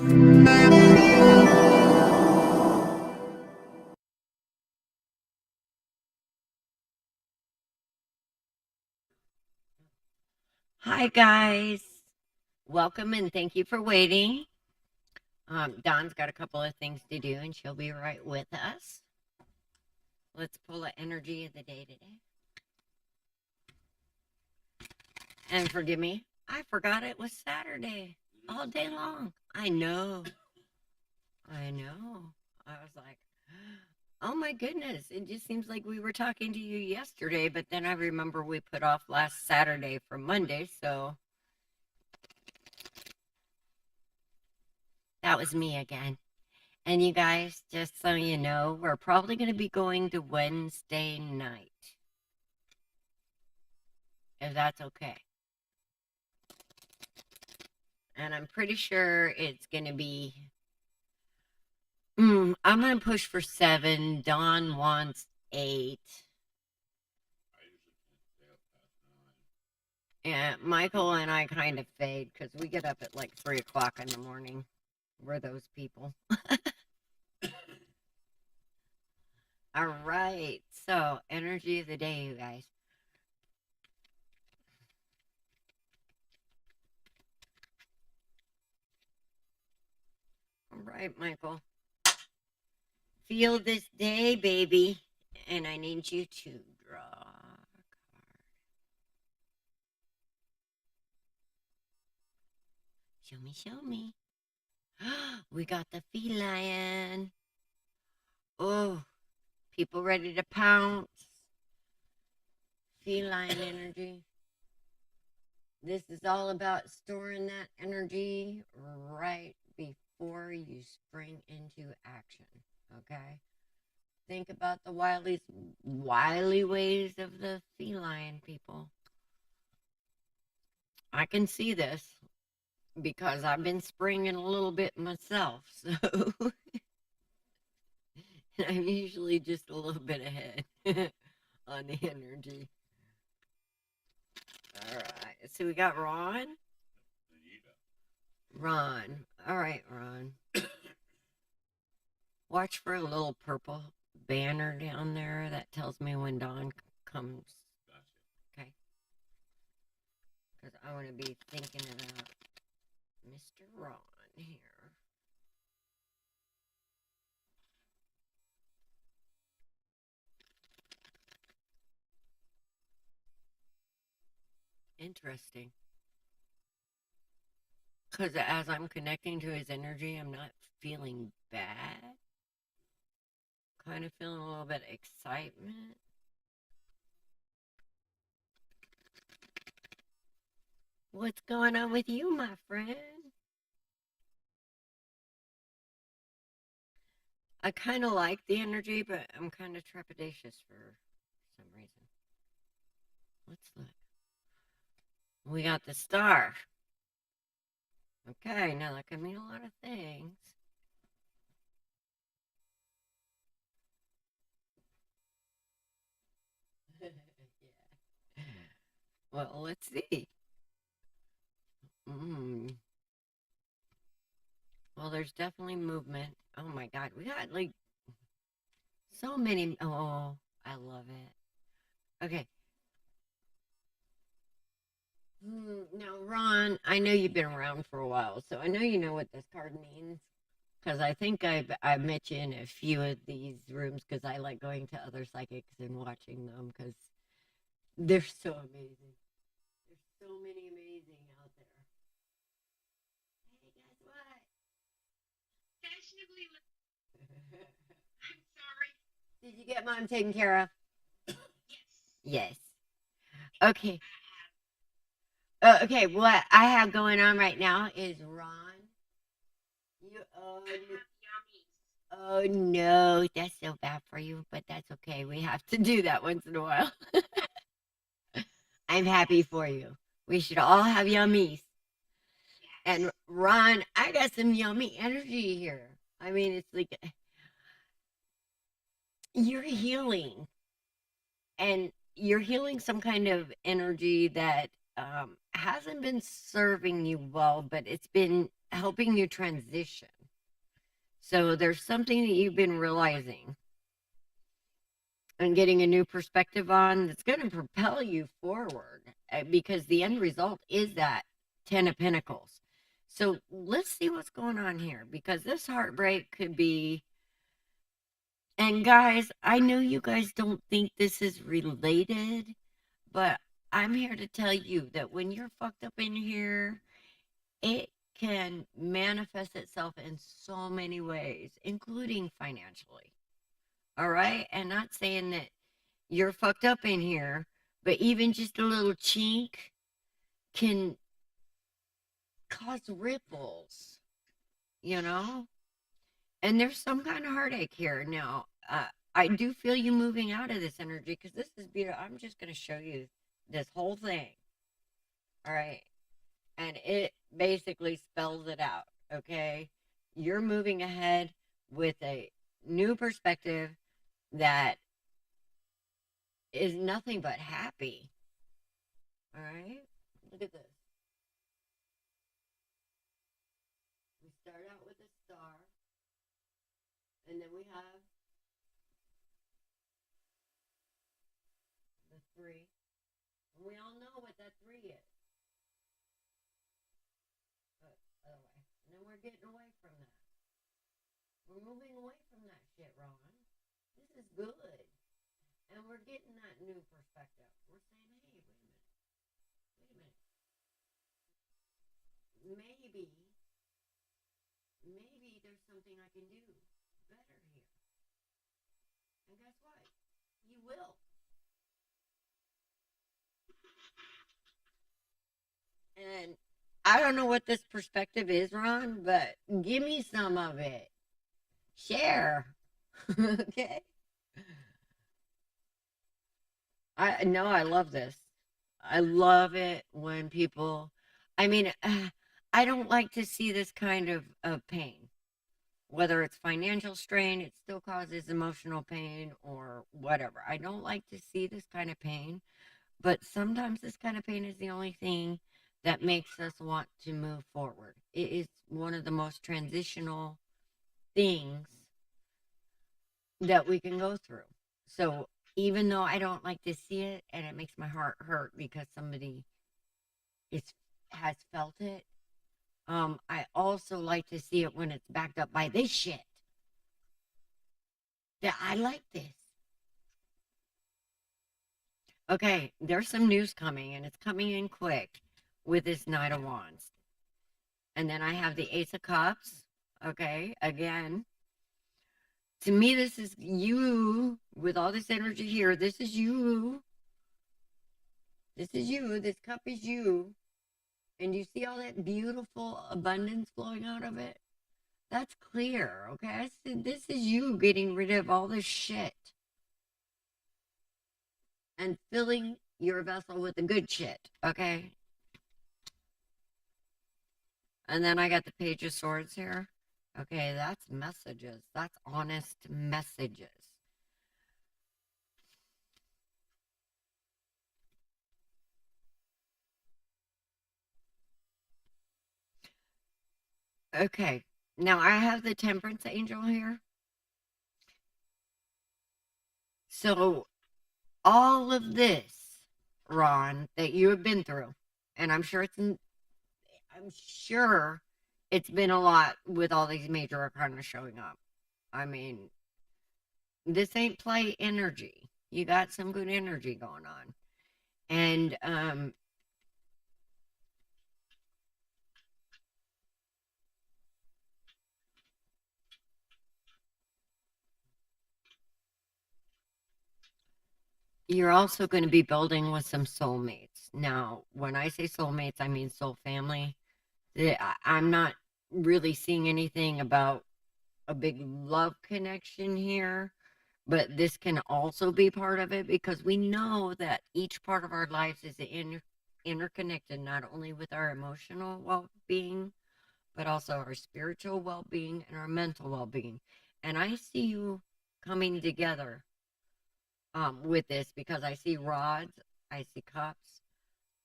Hi, guys. Welcome and thank you for waiting. Dawn's got a couple of things to do and she'll be right with us. Let's pull the energy of the day today. And forgive me, I forgot it was Saturday all day long. I know. I was like, oh my goodness, it just seems like we were talking to you yesterday, but then I remember we put off last Saturday for Monday, so that was me again. And you guys, just so you know, we're probably going to be going to Wednesday night, if that's okay. And I'm pretty sure it's going to be, I'm going to push for 7. Dawn wants 8. Yeah, Michael and I kind of fade because we get up at like 3 o'clock in the morning. We're those people. All right. So, energy of the day, you guys. All right, Michael. Feel this day, baby. And I need you to draw a card. Show me, show me. We got the feline. Oh, people ready to pounce. Feline energy. This is all about storing that energy right before you spring into action. Okay? Think about the wily ways of the feline people. I can see this because I've been springing a little bit myself, so I'm usually just a little bit ahead on the energy. All right, so we got Ron. Ron. All right, Ron. Watch for a little purple banner down there that tells me when Dawn comes. Okay. Because I want to be thinking about Mr. Ron here. Interesting. Because as I'm connecting to his energy, I'm not feeling bad. Kind of feeling a little bit of excitement. What's going on with you, my friend? I kind of like the energy, but I'm kind of trepidatious for some reason. Let's look. We got the star. Okay, now that can mean a lot of things. Yeah. Well, let's see. Well, there's definitely movement. Oh my God, we got like so many. Oh, I love it. Okay. Now, Ron, I know you've been around for a while, so I know you know what this card means. Because I think I've met you in a few of these rooms because I like going to other psychics and watching them because they're so amazing. There's so many amazing out there. Hey, guess what? Fashionably. I'm sorry. Did you get mom taken care of? Yes. Yes. Okay. Okay. What I have going on right now is Ron. You oh no, that's so bad for you, but that's okay. We have to do that once in a while. I'm happy for you. We should all have yummies. And Ron, I got some yummy energy here. I mean, it's like you're healing and you're healing some kind of energy that hasn't been serving you well, but it's been helping you transition. So there's something that you've been realizing and getting a new perspective on that's going to propel you forward, because the end result is that 10 of Pentacles. So let's see what's going on here, because this heartbreak could be, and guys, I know you guys don't think this is related, but I'm here to tell you that when you're fucked up in here, it can manifest itself in so many ways, including financially. All right. And not saying that you're fucked up in here, but even just a little chink can cause ripples, you know? And there's some kind of heartache here. Now, I do feel you moving out of this energy, because this is beautiful. I'm just going to show you this whole thing. All right. And it basically spells it out. Okay. You're moving ahead with a new perspective that is nothing but happy. All right. Look at this. We start out with a star, and then we have the three. And we all know what that three is. But other way. And then we're getting away from that. We're moving away from that shit, Ron. This is good. And we're getting that new perspective. We're saying, hey, wait a minute. Wait a minute. Maybe there's something I can do better here. And guess what? You will. And I don't know what this perspective is, Ron, but give me some of it. Share. Okay. I know, I love this. I love it when people, I mean, I don't like to see this kind of pain. Whether it's financial strain, it still causes emotional pain or whatever. I don't like to see this kind of pain, but sometimes this kind of pain is the only thing that makes us want to move forward. It is one of the most transitional things that we can go through. So even though I don't like to see it and it makes my heart hurt because somebody is has felt it, I also like to see it when it's backed up by this shit. That I like this. Okay, there's some news coming, and it's coming in quick with this Knight of Wands. And then I have the Ace of Cups. Okay, again. To me, this is you with all this energy here. This is you. This is you. This cup is you. And you see all that beautiful abundance flowing out of it? That's clear, okay? I said, this is you getting rid of all this shit and filling your vessel with the good shit, okay? And then I got the Page of Swords here. Okay, that's messages. That's honest messages. Okay, now I have the Temperance Angel here. So all of this, Ron, that you have been through, and I'm sure it's been a lot with all these major arcana showing up. I mean, this ain't play energy. You got some good energy going on. And you're also going to be building with some soulmates. Now, when I say soulmates, I mean soul family. I'm not really seeing anything about a big love connection here, but this can also be part of it, because we know that each part of our lives is interconnected, not only with our emotional well-being, but also our spiritual well-being and our mental well-being. And I see you coming together with this, because I see rods, I see cups,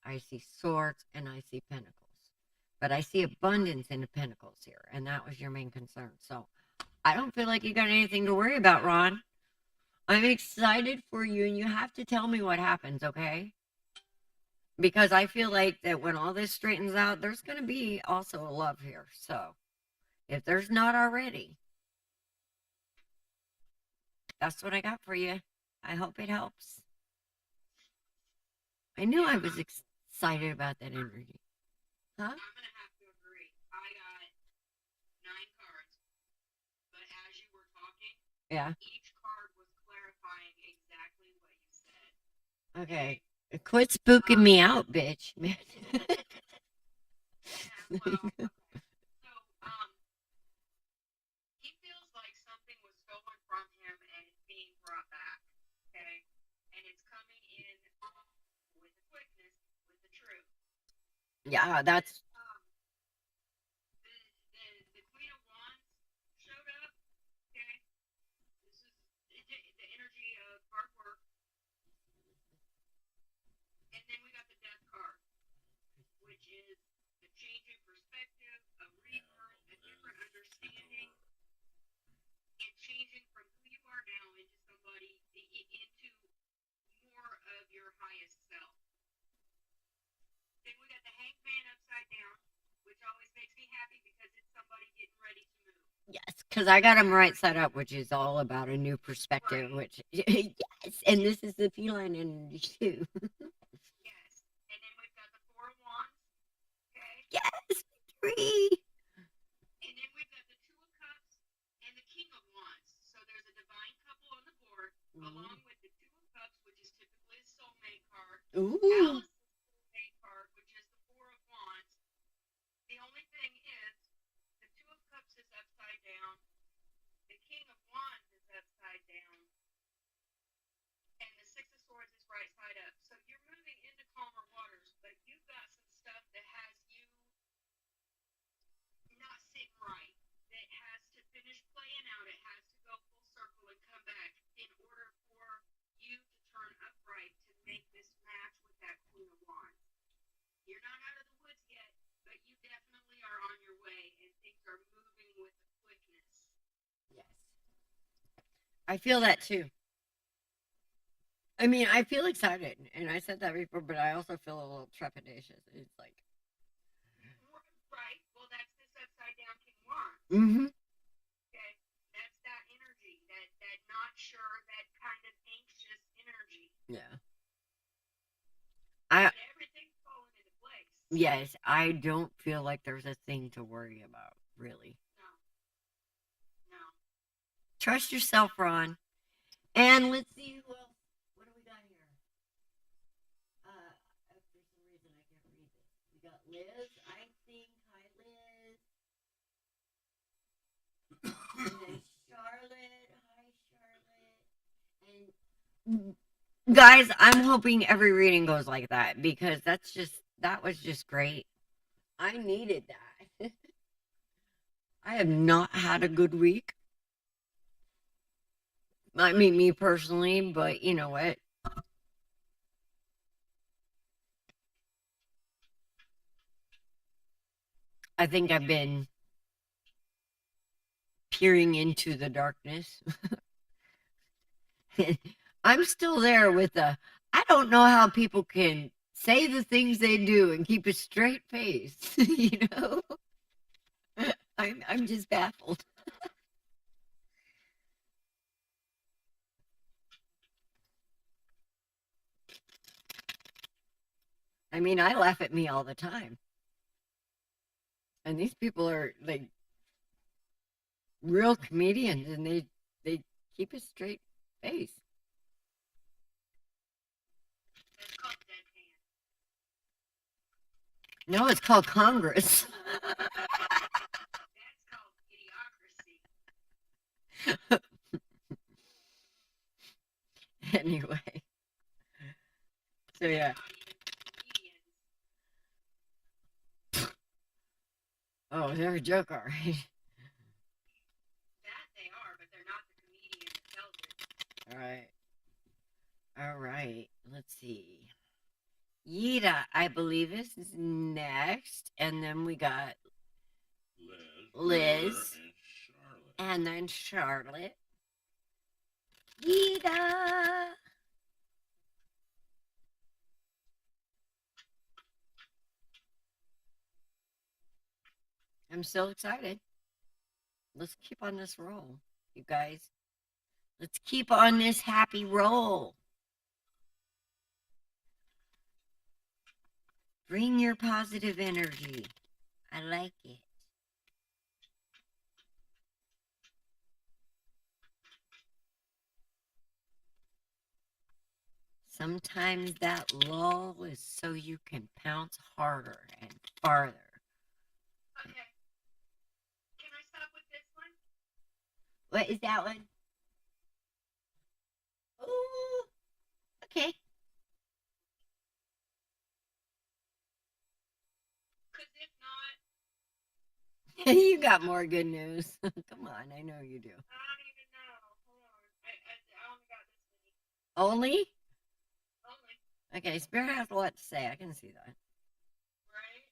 I see swords, and I see pentacles. But I see abundance in the pentacles here, and that was your main concern. So I don't feel like you got anything to worry about, Ron. I'm excited for you, and you have to tell me what happens, okay? Because I feel like that when all this straightens out, there's going to be also a love here. So if there's not already, that's what I got for you. I hope it helps. I knew I was excited about that energy. Huh? I'm going to have to agree. I got 9 cards, but as you were talking, Yeah. each card was clarifying exactly what you said. Okay. Quit spooking me out, bitch. Yeah, well, okay. So, he feels like something was stolen from him and it's being brought back, okay? And it's coming in with the quickness, with the truth. Yeah, that's The Queen of Wands showed up, okay? This is the energy of hard work. And then we got the Death card, which is a change in perspective, a rebirth, a different understanding, and changing from who you are now into somebody, into more of your highest self. Then we got the Hangman upside down, which always makes me happy because it's somebody getting ready to move. yes, because I got them right side up, which is all about a new perspective. Right. Which yes, and this is the feline energy too. Yes. And then we've got the Four of Wands, okay? Yes, victory. And then we've got the Two of Cups and the King of Wands. So there's a divine couple on the board, along with the Two of Cups, which is typically a soulmate card. Ooh. Alice's soulmate card, which is the Four of Wands. The only thing is, the Two of Cups is upside down, the King of Wands is upside down, and the Six of Swords is right side up. So you're moving into calmer waters, but you've got some stuff that has you not sitting right, that has to finish playing out. It has to go full circle and come back in order for you to turn upright to make this match with that Queen of Wands. You're not out of the woods yet, but you definitely are on your way, and things are moving with a quickness. Yes, I feel that too. I mean, I feel excited, and I said that before, but I also feel a little trepidatious. It's like, Right. Well, that's this upside down King Wands. mm-hmm. Okay. That's that energy, that not sure, that kind of anxious energy. Yeah. But everything's falling into place. Yes, I don't feel like there's a thing to worry about, really. No. No. Trust yourself, Ron. And let's see who else. What do we got here? For some reason I can't read this. We got Liz, I think. Hi, Liz. And then Charlotte. Hi, Charlotte. And guys, I'm hoping every reading goes like that because that was just great. I needed that. I have not had a good week. I mean, me personally, but you know what? I think I've been peering into the darkness. I'm still there with the, I don't know how people can say the things they do and keep a straight face, you know? I'm just baffled. I mean, I laugh at me all the time. And these people are like real comedians and they keep a straight face. It's called deadpan. No, it's called Congress. That's called idiocracy. Anyway. So yeah. Oh, they're a joke, all right. That they are, but they're not the comedian that tells it. All right. All right. Let's see. Yida, I believe is next, and then we got Liz, and then Charlotte. Yida. I'm so excited. Let's keep on this roll, you guys. Let's keep on this happy roll. Bring your positive energy. I like it. Sometimes that lull is so you can pounce harder and farther. Okay. Can I stop with this one? What is that one? Ooh, okay. Because if not, You got more good news. Come on, I know you do. I don't even know. Hold on. I only got this many. Only? Only. Okay, Spirit has a lot to say. I can see that. Right?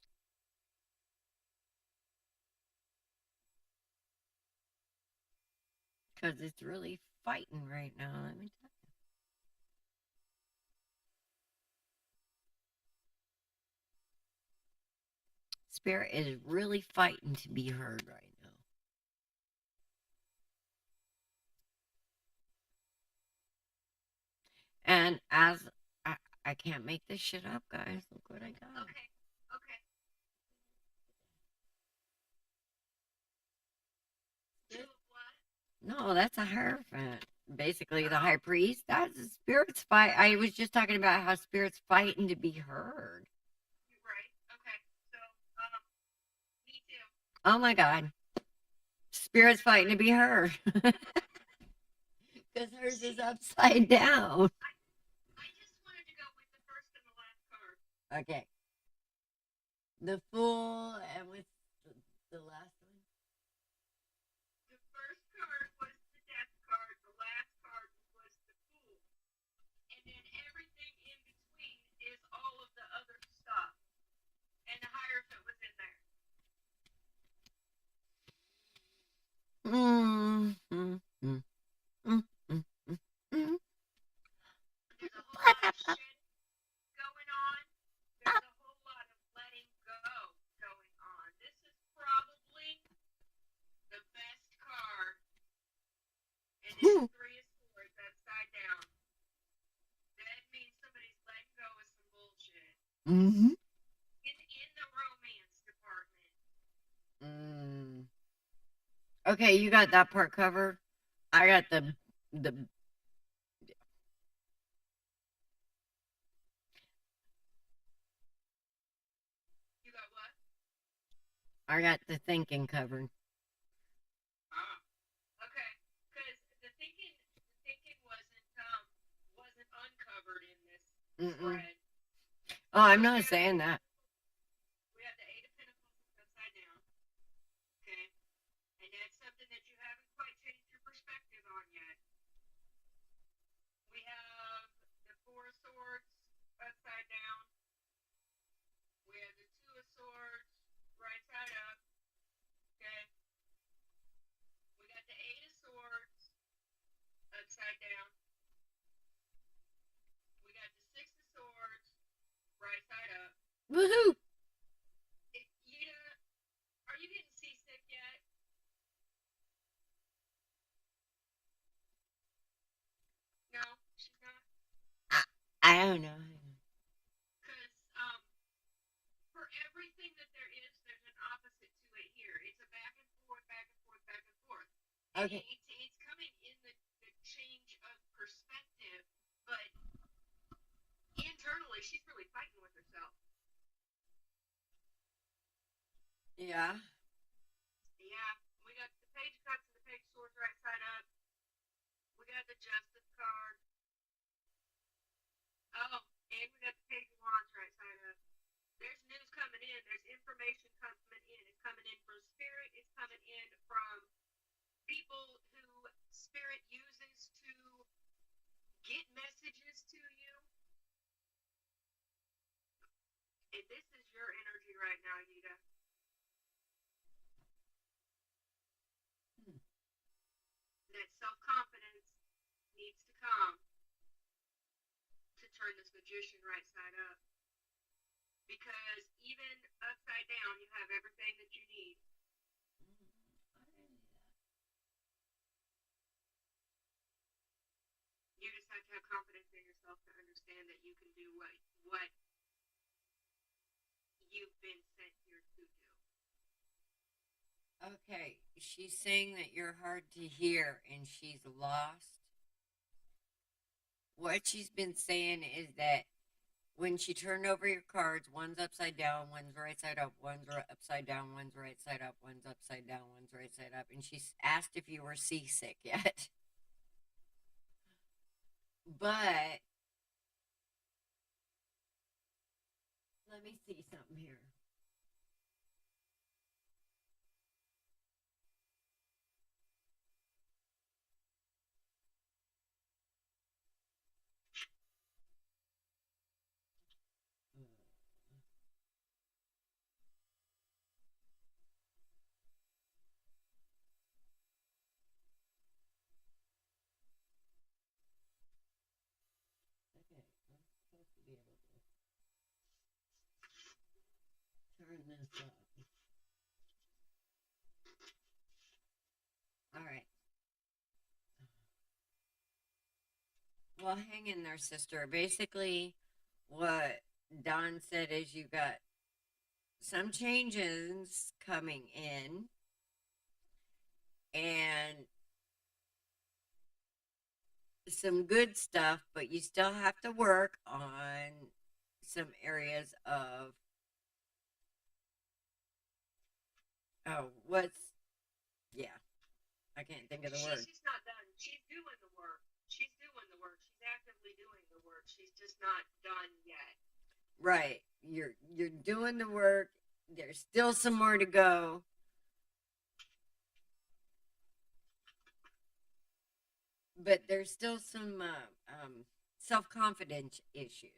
Because it's really fighting right now. Let me tell you. Spirit is really fighting to be heard right now. And as I can't make this shit up, guys. Look what I got. Okay. Okay. Two of what? No, that's a Hierophant. Basically, the High Priest. That's a Spirit's fight. I was just talking about how Spirit's fighting to be heard. You're right. Okay. So, me too. Oh my God. Spirit's fighting to be heard. Because hers is upside down. I just wanted to go with the first and the last card. Okay. The Fool and with the last one. The first card was the Death card. The last card was the Fool. And then everything in between is all of the other stuff. And the Hierophant was in there. Mm, mm, mm, mm, mm, mm, mm. There's a whole lot of shit going on. There's a whole lot of letting go going on. This is probably the best card. And it's the Three of Swords upside down. That means somebody's letting go of some bullshit. Mm-hmm. In the romance department. Mm. Okay, you got that part covered. I got the. You got what? I got the thinking covered. Ah. Okay. Because the thinking wasn't uncovered in this Mm-mm. spread. Oh, I'm not saying that. We have the Eight of Pentacles upside down. Okay. And that's something that you haven't quite changed your perspective on yet. We have the Four of Swords upside down. We have the Two of Swords right side up. Okay. We got the Eight of Swords upside down. We got the Six of Swords right side up. Woohoo! Yida, are you getting seasick yet? No, she's not. I don't know. Because for everything that there is, there's an opposite to it here. It's a back and forth, back and forth, back and forth. Okay. It's coming in the change of perspective, but internally, she's really fighting with herself. Yeah. Yeah, we got the Page of Cups and the Page of Swords right side up. We got the Justice card. Oh, and we got the Page of Wands right side up. There's news coming in. There's information coming in. It's coming in from Spirit. It's coming in from people who Spirit uses to get messages to you. this is your energy right now, Yida. That self-confidence needs to come to turn this magician right side up. Because even upside down, you have everything that you need. You just have to have confidence in yourself to understand that you can do what you've been sent here to do. Okay, she's saying that you're hard to hear and she's lost. What she's been saying is that when she turned over your cards, one's upside down, one's right side up, one's upside down, one's right side up, one's upside down, one's right side up, and she's asked if you were seasick yet. But let me see something here. Okay, I'm supposed to be able to turn this up. All right. Well, hang in there, sister. Basically, what Don said is you got some changes coming in, and some good stuff, but you still have to work on some areas of what's yeah, I can't think of the word. She's not done. She's doing the work. She's doing the work. She's actively doing the work. She's just not done yet. Right. You're doing the work. There's still some more to go. But there's still some self-confidence issues.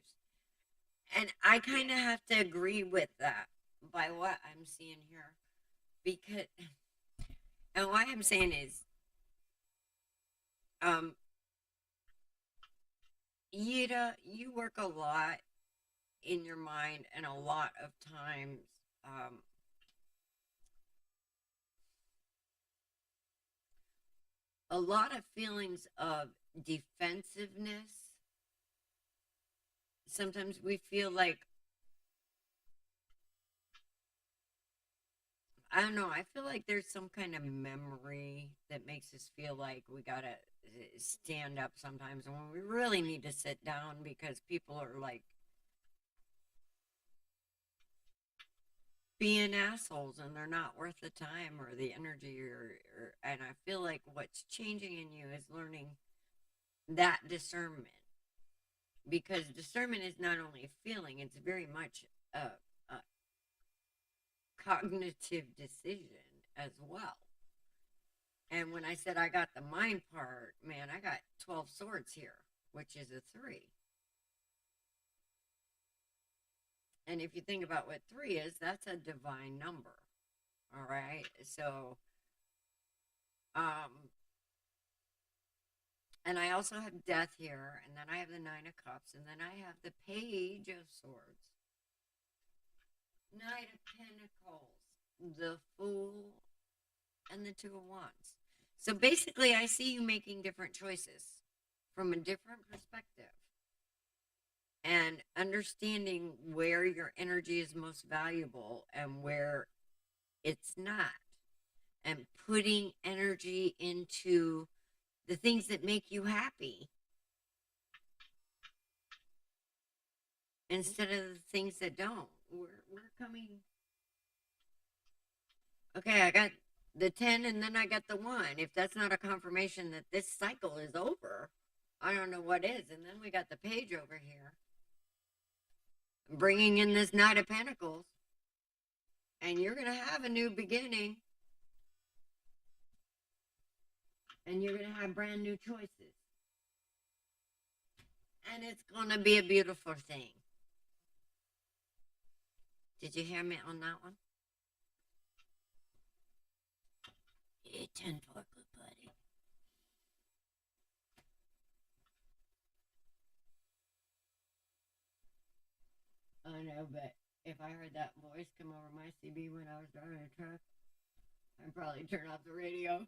And I kind of have to agree with that by what I'm seeing here. Because, and what I'm saying is, Yida, you work a lot in your mind, and a lot of times, a lot of feelings of defensiveness. Sometimes we feel like, I don't know, I feel like there's some kind of memory that makes us feel like we gotta stand up sometimes when we really need to sit down because people are like being assholes and they're not worth the time or the energy or and I feel like what's changing in you is learning that discernment, because discernment is not only a feeling, it's very much a cognitive decision as well. And when I said I got the mind part, man, I got 12 swords here, which is a 3. And if you think about what 3 is, that's a divine number. All right. So, and I also have death here, and then I have the 9 of cups, and then I have the page of swords, Knight of pentacles, the fool, and the 2 of wands. So basically, I see you making different choices from a different perspective and understanding where your energy is most valuable and where it's not, and putting energy into the things that make you happy instead of the things that don't. We're coming. Okay, I got the 10 and then I got the 1. If that's not a confirmation that this cycle is over, I don't know what is. And then we got the page over here bringing in this Knight of Pentacles, and you're going to have a new beginning, and you're going to have brand new choices, and it's going to be a beautiful thing. Did you hear me on that one? Yeah, 10-4, good buddy. I know, but if I heard that voice come over my CB when I was driving a truck, I'd probably turn off the radio.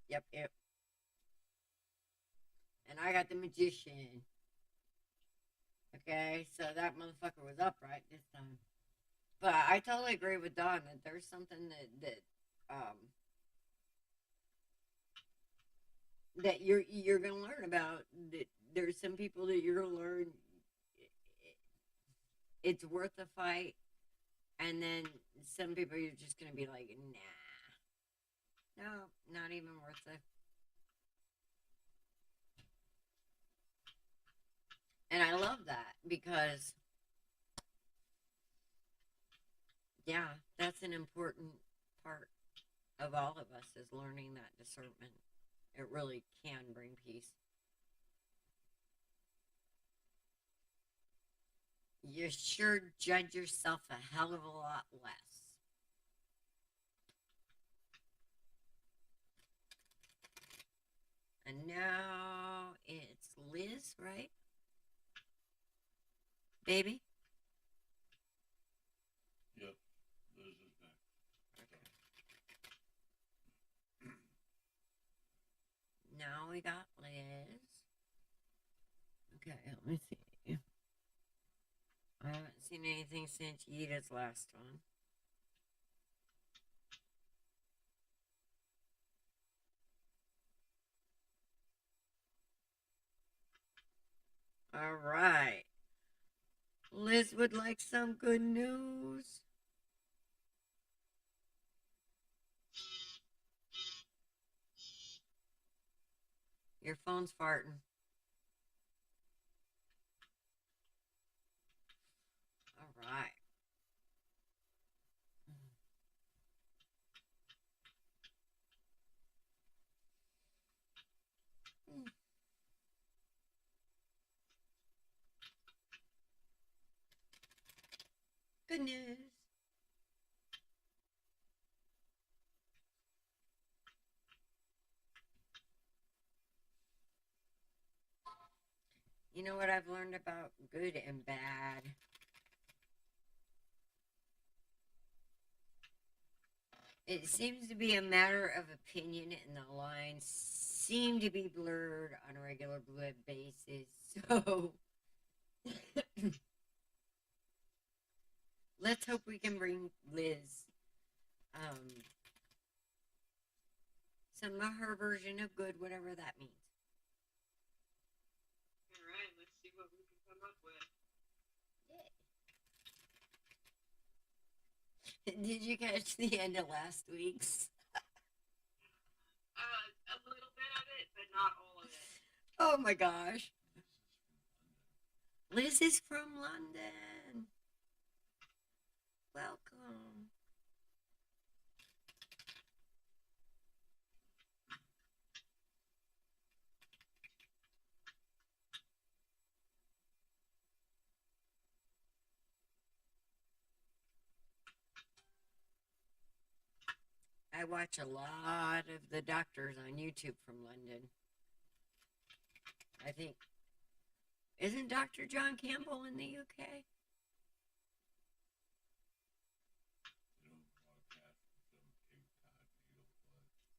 Yep, yep. And I got the magician. Okay, so that motherfucker was upright this time. But I totally agree with Don that there's something that you're gonna learn about. That there's some people that you're gonna learn it's worth the fight, and then some people you're just gonna be like, nah, no, not even worth it. And I love that because yeah, that's an important part of all of us is learning that discernment. It really can bring peace. You sure judge yourself a hell of a lot less. And now it's Liz, right? Baby? Yep, Liz is next. Okay. Now we got Liz. Okay, let me see. I haven't seen anything since Yita's last one. All right. Liz would like some good news. Your phone's farting. All right. Good news. You know what I've learned about good and bad? It seems to be a matter of opinion, and the lines seem to be blurred on a regular basis. So let's hope we can bring Liz some of her version of good, whatever that means. All right, let's see what we can come up with. Did you catch the end of last week's? A little bit of it, but not all of it. Oh my gosh. Liz is from London. Welcome. I watch a lot of the doctors on YouTube from London. I think, isn't Dr. John Campbell in the UK?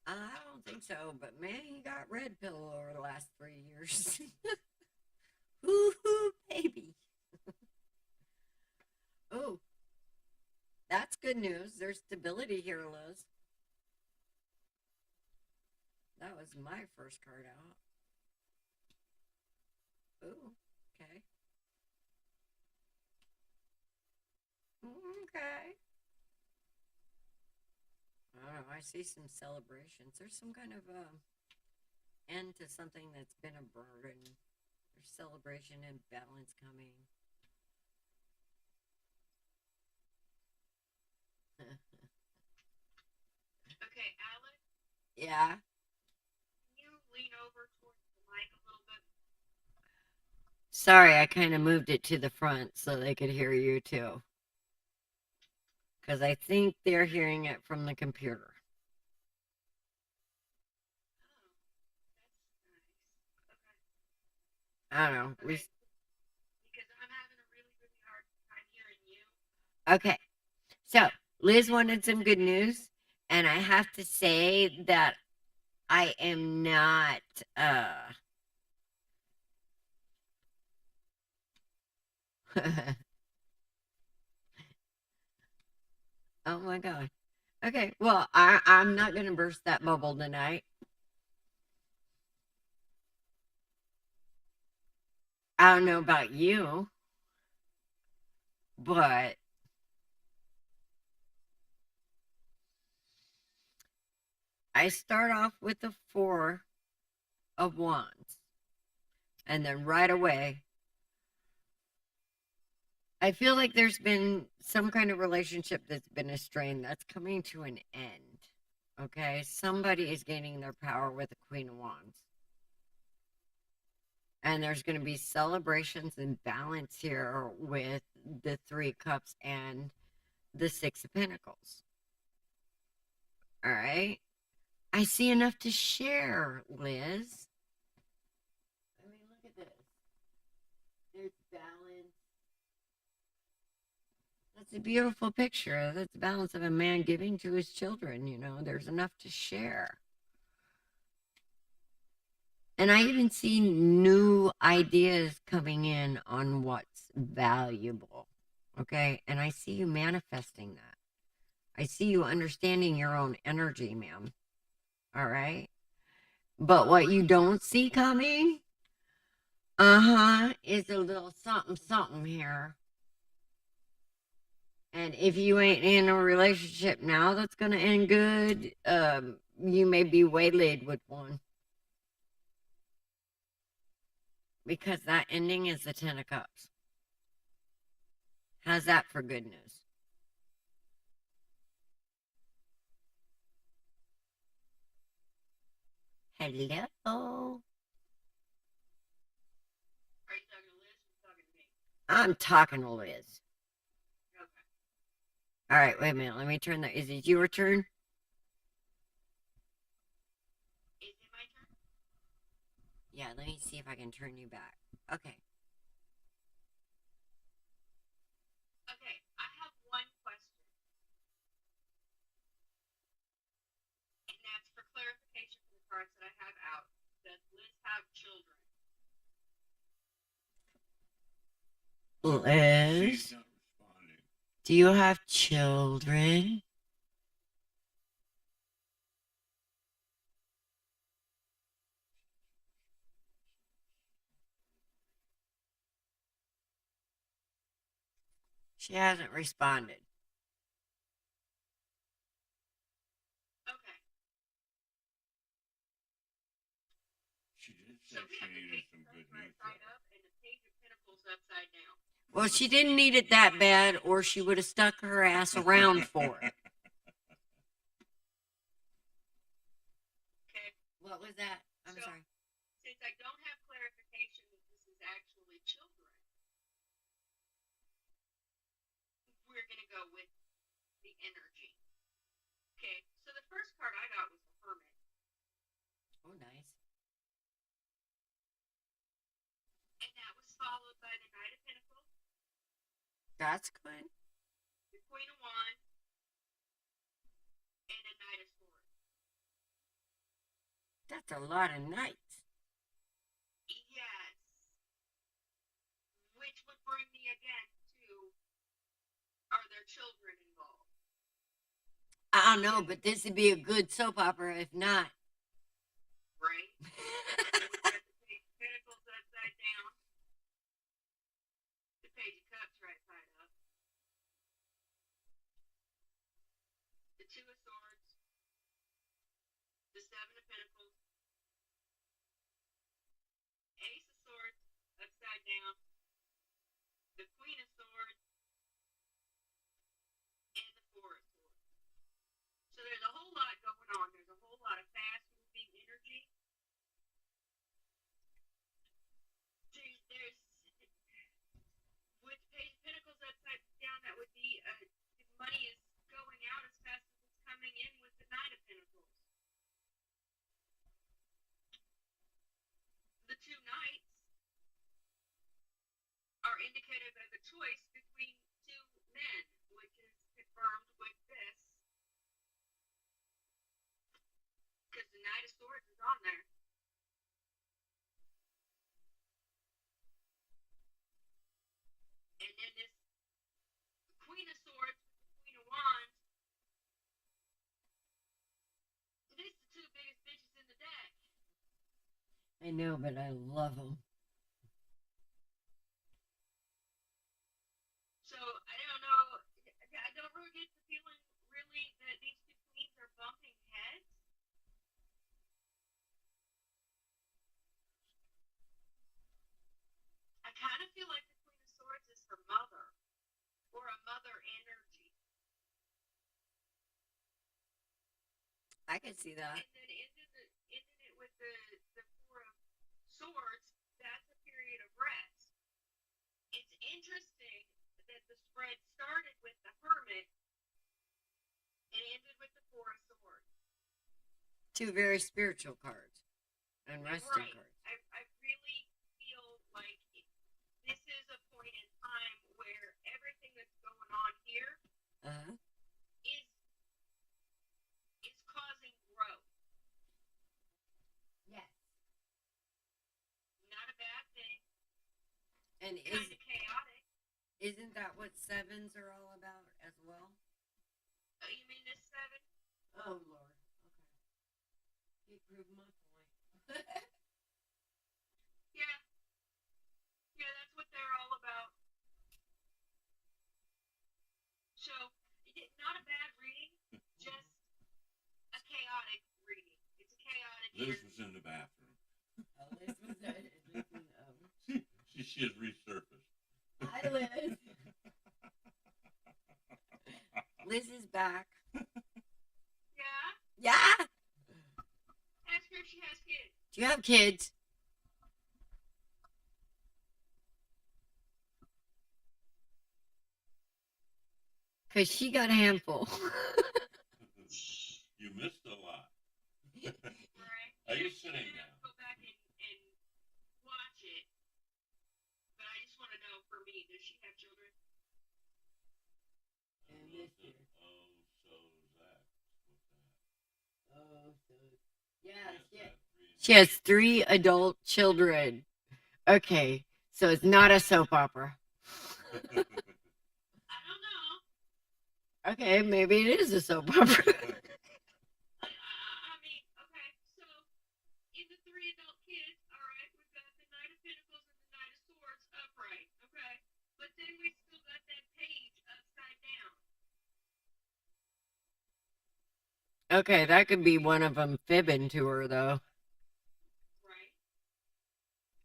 I don't think so, but man, he got red pill over the last 3 years. Woohoo, baby. Oh, that's good news. There's stability here, Liz. That was my first card out. Ooh, okay. Okay. I don't know. I see some celebrations. There's some kind of end to something that's been a burden. There's celebration and balance coming. Okay, Alex, Yeah. can you lean over towards the mic a little bit? Sorry, I kind of moved it to the front so they could hear you too. Because I think they're hearing it from the computer. Oh, that's nice. Okay. I don't know. Okay. Because I'm having a really, really hard time hearing you. Okay. So Liz wanted some good news, and I have to say that I am not. Oh my god. Okay. Well, I'm not gonna burst that bubble tonight. I don't know about you, but I start off with the Four of Wands, and then right away I feel like there's been some kind of relationship that's been a strain that's coming to an end. Okay, somebody is gaining their power with the Queen of Wands. And there's going to be celebrations and balance here with the Three Cups and the Six of Pentacles. All right. I see enough to share, Liz. I mean, look at this. There's balance. That's a beautiful picture. That's the balance of a man giving to his children. You know, there's enough to share. And I even see new ideas coming in on what's valuable. Okay. And I see you manifesting that. I see you understanding your own energy, ma'am. All right. But what you don't see coming, is a little something, something here. And if you ain't in a relationship now that's going to end good, you may be waylaid with one. Because that ending is the Ten of Cups. How's that for good news? Hello. Are you talking to Liz or talking to me? I'm talking to Liz. Okay. All right, wait a minute. Let me turn that. Is it your turn? Is it my turn? Yeah, let me see if I can turn you back. Okay. Okay, I have one question. And that's for clarification from the cards that I have out. Does Liz have children? Liz, She's not responding. do you have children? She hasn't responded. Okay. She did So say we she have the needed Page some of good Cups right news. side up and the Page of Pentacles upside down. Well, she didn't need it that bad, or she would have stuck her ass around for it. Okay. What was that? I'm So, sorry. since I don't have clarification that this is actually children, we're going to go with the energy. Okay. So the first card I got was the Hermit. Oh, nice. And that was followed by the Knight of Pentacles, That's good. the Queen of Wands, and a Knight of Swords. That's a lot of knights. Yes. Which would bring me again to, are there children involved? I don't know, but this would be a good soap opera if not. Right? And we got the Page of Pentacles upside down, the Page of Cups right side up, the Two of Swords, the Seven of Pentacles, Ace of Swords upside down, the Queen of Swords, and the Four of Swords. So there's a whole lot going two knights are indicative of a choice between two men, which is confirmed with this, because the Knight of Swords is on there. And then this Queen of Swords with the Queen of Wands. These are the two biggest bitches in the deck. I know, but I love them. So I don't know. I don't really get the feeling really that these two queens are bumping heads. I kind of feel like the Queen of Swords is her mother, or a mother energy. I can see that. And then ended it with the Four of Swords. That's a period of rest. It's interesting that the spread started with the Hermit and ended with the Four of Swords. Two very spiritual cards and resting Right. cards. I really feel like this is a point in time where everything that's going on here Uh-huh. is causing growth. Yes. Not a bad thing. And Kind of chaotic. isn't that what sevens are all about as well? Oh, you mean this seven? Oh, Lord. Okay. You proved my point. Yeah. Yeah, that's what they're all about. So, not a bad reading, just a chaotic reading. It's a chaotic Liz energy. was in the bathroom. Oh, Liz was there. She has resurfaced. Hi, Liz. Liz is back. Yeah? Yeah. Ask her if she has kids. Do you have kids? Because she got a handful. You missed a lot. Right? Are you Yeah, sitting you're gonna down? have to go back and watch it. But I just want to know, for me, does she have children? She has 3 adult children. Okay, so it's not a soap opera. I don't know. Okay, maybe it is a soap opera. I mean, okay, so in the 3 adult kids, all right, we've got the Knight of Pentacles and the Knight of Swords upright, okay? But then we still got that page upside down. Okay, that could be one of them fibbing to her, though. Right.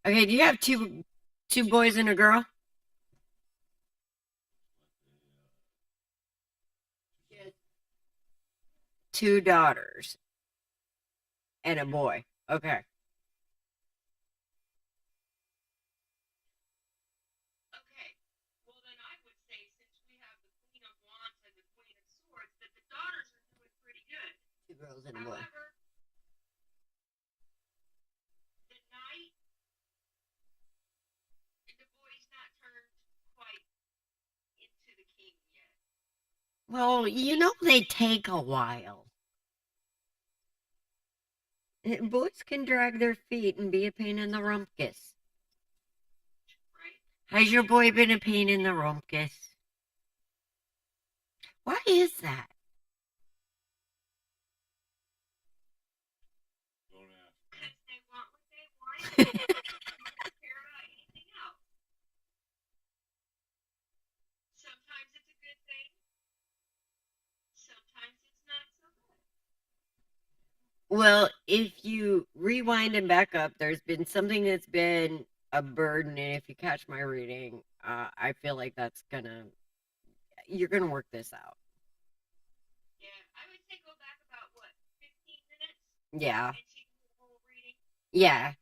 Okay, do you have two boys and a girl? She has 2 daughters and a boy. Okay. Okay. Well, then I would say, since we have the Queen of Wands and the Queen of Swords, that the daughters are doing pretty good. 2 girls and a boy. However, the Knight and the boy's not turned quite into the king yet. Well, you know they take a while. Boys can drag their feet and be a pain in the rumpus. Right? Has your boy been a pain in the rumpus? Why is that? Don't ask. Because they want what they want. They don't care about anything else. Sometimes it's a good thing. Sometimes it's not so good. Well, if you rewind and back up, there's been something that's been a burden, and if you catch my reading, I feel like you're gonna work this out. Yeah, I would say go back about, what, 15 minutes? Yeah. And she can do the whole reading. Yeah.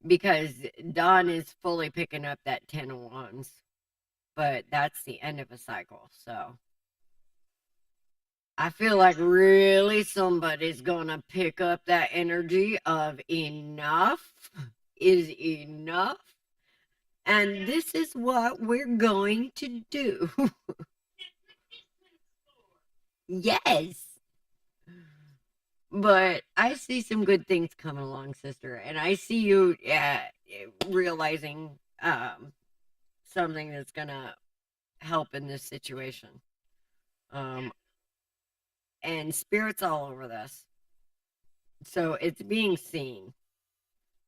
Because Dawn is fully picking up that 10 of Wands. But that's the end of a cycle, so I feel like really somebody's gonna pick up that energy of enough. is enough. And this is what we're going to do. Yes. But I see some good things coming along, sister. And I see you realizing something that's going to help in this situation. And spirits all over this. So it's being seen.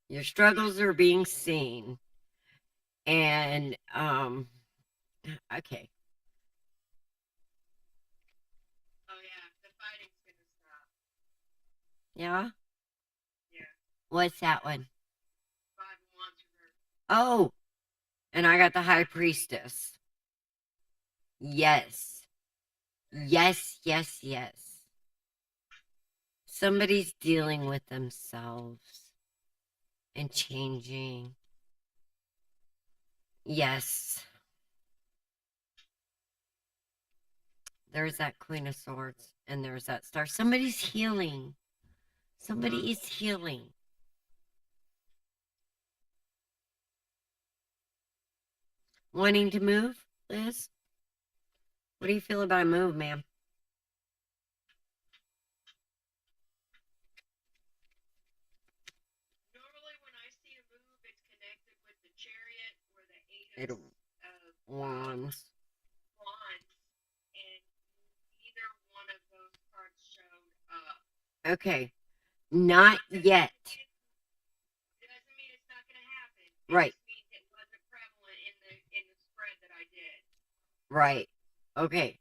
Your struggles are being seen. And okay. Oh yeah, the fighting's gonna stop. Yeah. Yeah. What's that one? 5 of Wands reversed. Oh, and I got the High Priestess. Yes. Yes, yes, yes. Somebody's dealing with themselves and changing. Yes. There's that Queen of Swords and there's that Star. Somebody's healing. Somebody is healing. Wanting to move, Liz? What do you feel about a move, ma'am? Normally when I see a move, it's connected with the Chariot or the It Eight of wands. And either one of those cards showed up. Okay. Not yet. It doesn't mean it's not going to happen. Right. It just means it wasn't prevalent in the spread that I did. Right. Okay.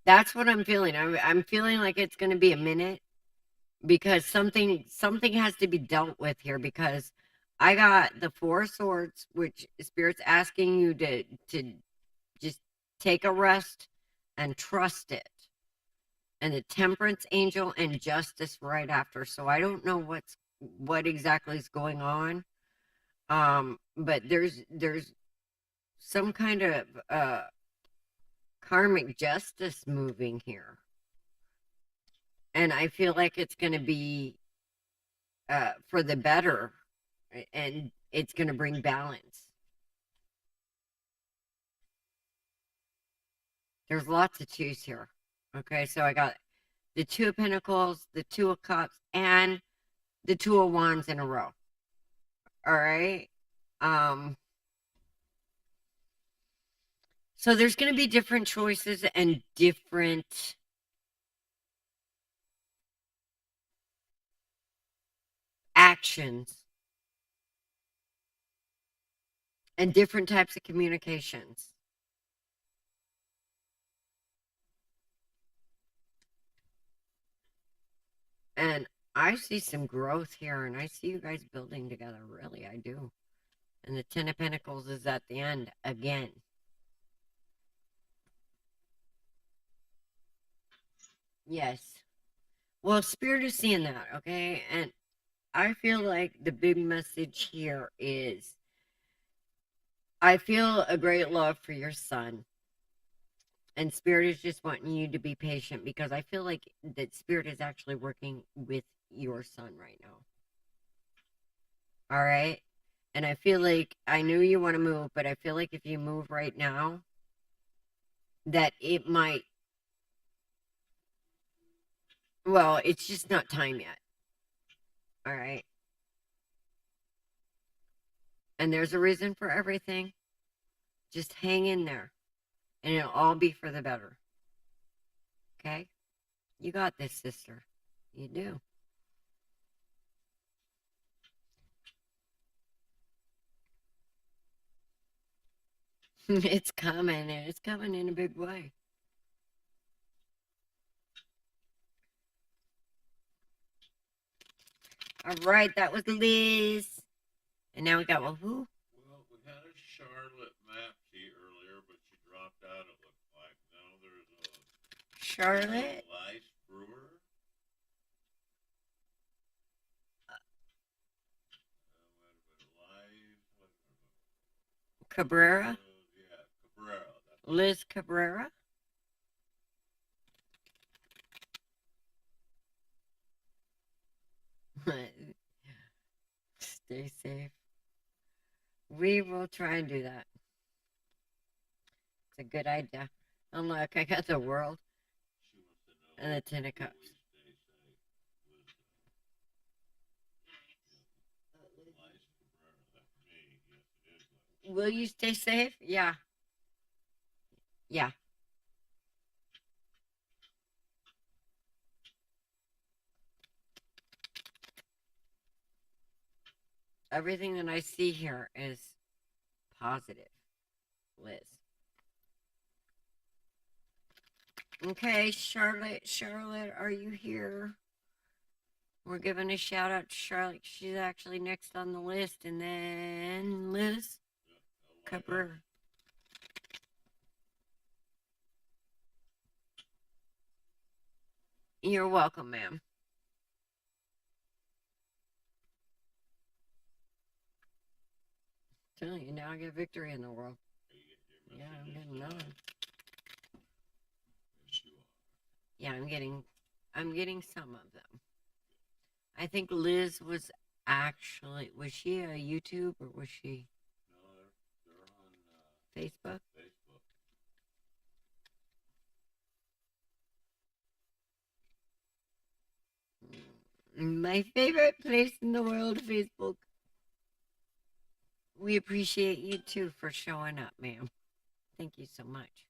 That's what I'm feeling. I'm feeling like it's going to be a minute because something has to be dealt with here because I got the Four of Swords, which Spirit's asking you to just take a rest and trust it. And the Temperance Angel and Justice right after. So I don't know what exactly is going on. But there's some kind of karmic justice moving here. And I feel like it's going to be for the better, and it's going to bring balance. There's lots to choose here. Okay, so I got the Two of Pentacles, the Two of Cups, and the Two of Wands in a row. All right. So there's going to be different choices and different actions and different types of communications. And I see some growth here, and I see you guys building together. Really, I do. And the Ten of Pentacles is at the end again. Yes. Well, Spirit is seeing that, okay? And I feel like the big message here is I feel a great love for your son. And Spirit is just wanting you to be patient because I feel like that Spirit is actually working with your son right now. All right? And I feel like I know you want to move, but I feel like if you move right now, that it might, well, it's just not time yet. All right? And there's a reason for everything. Just hang in there. And it'll all be for the better. Okay? You got this, sister. You do. It's coming, and it's coming in a big way. All right, that was Liz. And now we got, well, who? Well, we had a Charlotte Mapsy earlier, but she dropped out, it looked like. Now there's a Charlotte? Lice Brewer. Cabrera? Yeah, Cabrera. Liz Cabrera? Stay safe. We will try and do that. It's a good idea. And look, I got the world She wants to know. and the Ten of Cups. Will we stay safe with Lies Cabrera? That's me. Yes, it is. Will you stay safe? Yeah. Yeah. Everything that I see here is positive, Liz. Okay, Charlotte, are you here? We're giving a shout out to Charlotte. She's actually next on the list. And then Liz Cabrera. You're welcome, ma'am. Telling you, now I get victory in the world. Yeah, I'm getting none. Yeah, I'm getting some of them. I think Liz was she a YouTube or was she? No, they're on Facebook. My favorite place in the world, Facebook. We appreciate you too for showing up, ma'am. Thank you so much.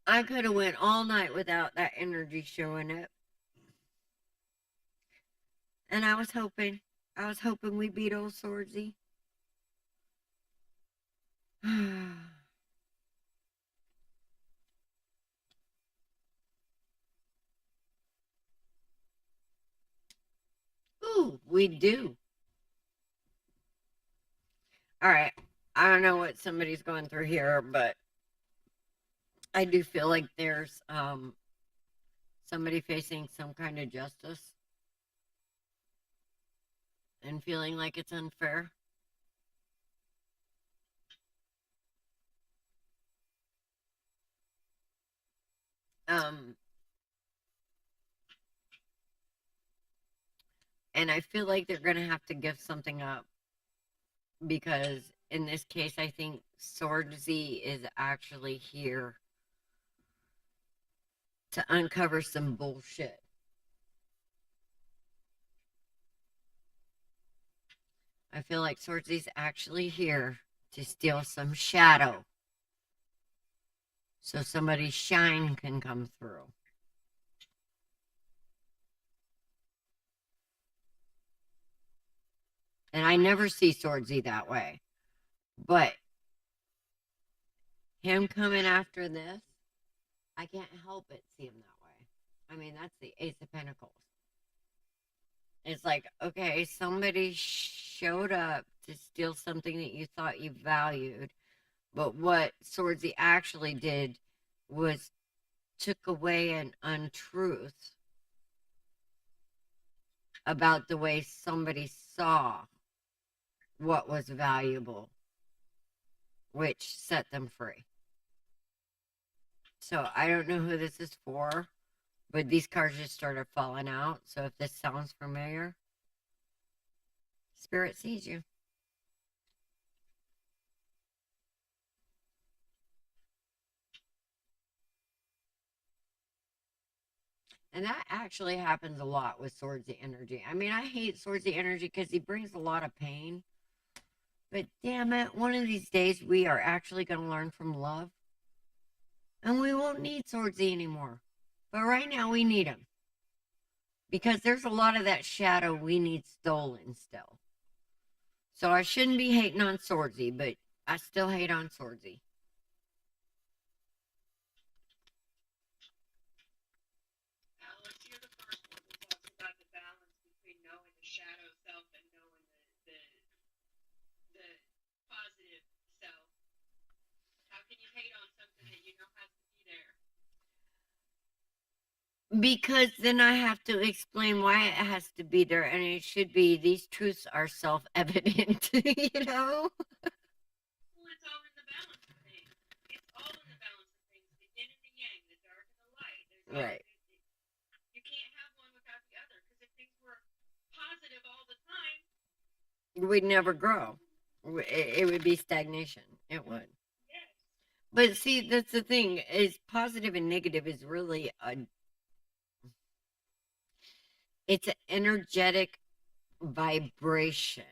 I could have went all night without that energy showing up. And I was hoping we beat old Swordsy. Ooh, we do. All right. I don't know what somebody's going through here, but I do feel like there's somebody facing some kind of justice and feeling like it's unfair. And I feel like they're going to have to give something up because in this case, I think Swordsy is actually here to uncover some bullshit. I feel like Swordsy's actually here to steal some shadow so somebody's shine can come through. And I never see Swordsy that way. But him coming after this, I can't help but see him that way. I mean, that's the Ace of Pentacles. It's like, okay, somebody showed up to steal something that you thought you valued. But what Swordsy actually did was took away an untruth about the way somebody saw what was valuable, which set them free. So I don't know who this is for, but these cards just started falling out. So if this sounds familiar, Spirit sees you. And that actually happens a lot with Swordsy energy. I mean, I hate Swordsy energy because he brings a lot of pain. But damn it, one of these days we are actually going to learn from love. And we won't need Swordsy anymore. But right now we need him. Because there's a lot of that shadow we need stolen still. So I shouldn't be hating on Swordsy, but I still hate on Swordsy. Alex, you're the first one that talks about the balance between knowing the shadow self and knowing the positive self. How can you hate on something that you know has to be there? Because then I have to explain why it has to be there, and it should be these truths are self-evident, you know? Well, it's all in the balance of things. It's all in the balance of things. Right. You can't have one without the other. Because if things were positive all the time, We'd never grow. It would be stagnation. It would. yes, But see, that's the thing, is positive and negative is really it's an energetic vibration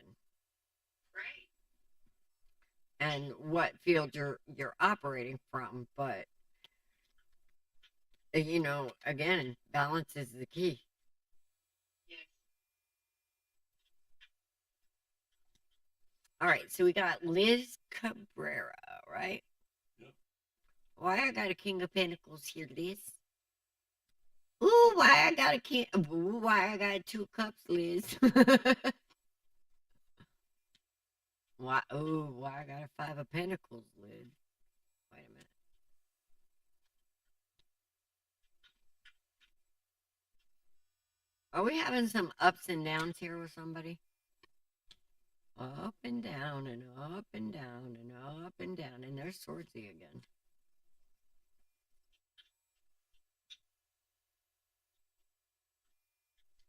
right. and what field you're operating from. But again, balance is the key. Yes. All right, so we got Liz Cabrera, right? Yep. Why I got a King of Pentacles here, Liz? Ooh, why I got a king? Ooh, why I got 2 cups, Liz? Why? Ooh, why I got a 5 of Pentacles, Liz? Wait a minute. Are we having some ups and downs here with somebody? Up and down and up and down and up and down, and there's Swordsy again.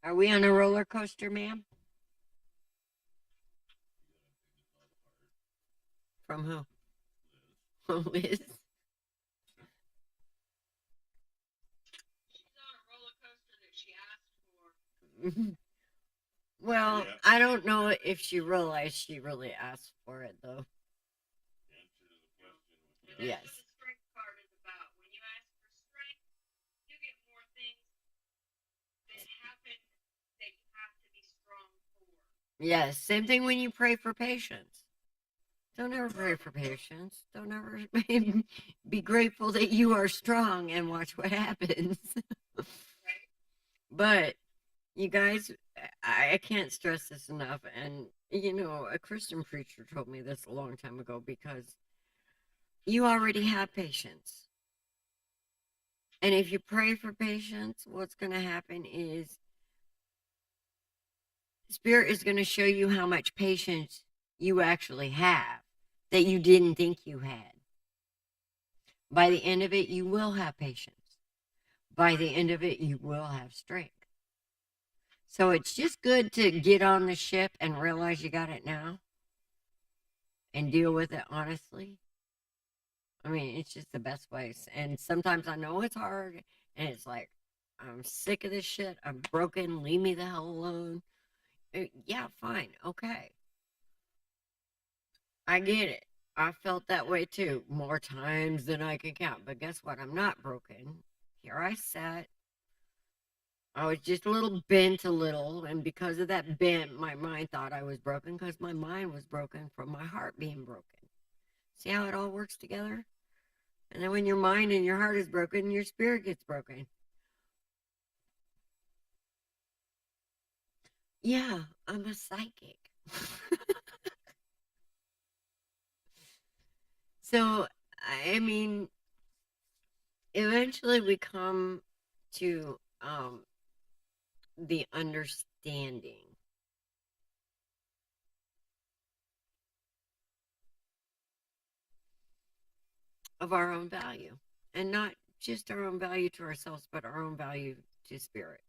Are we on a roller coaster, ma'am? From who? Liz. She's on a roller coaster that she asked for. Well, Yeah. I don't know if she realized she really asked for it, though. Answer to the question. And that's Yes. what the strength card is about. When you ask for strength, you get more things that happen that you have to be strong for. Yes, same thing when you pray for patience. Don't ever pray for patience. Don't ever be grateful that you are strong and watch what happens. Right? But you guys, I can't stress this enough. And, a Christian preacher told me this a long time ago, because you already have patience. And if you pray for patience, what's going to happen is Spirit is going to show you how much patience you actually have that you didn't think you had. By the end of it, you will have patience. By the end of it, you will have strength. So it's just good to get on the ship and realize you got it now and deal with it honestly. I mean, it's just the best place. And sometimes I know it's hard, and it's like, I'm sick of this shit. I'm broken. Leave me the hell alone. Yeah, fine. Okay. I get it. I felt that way too, more times than I can count. But guess what? I'm not broken. Here I sat. I was just a little bent a little. And because of that bent, my mind thought I was broken, because my mind was broken from my heart being broken. See how it all works together? And then when your mind and your heart is broken, your spirit gets broken. Yeah, I'm a psychic. So, I mean, eventually we come to the understanding of our own value, and not just our own value to ourselves, but our own value to spirit.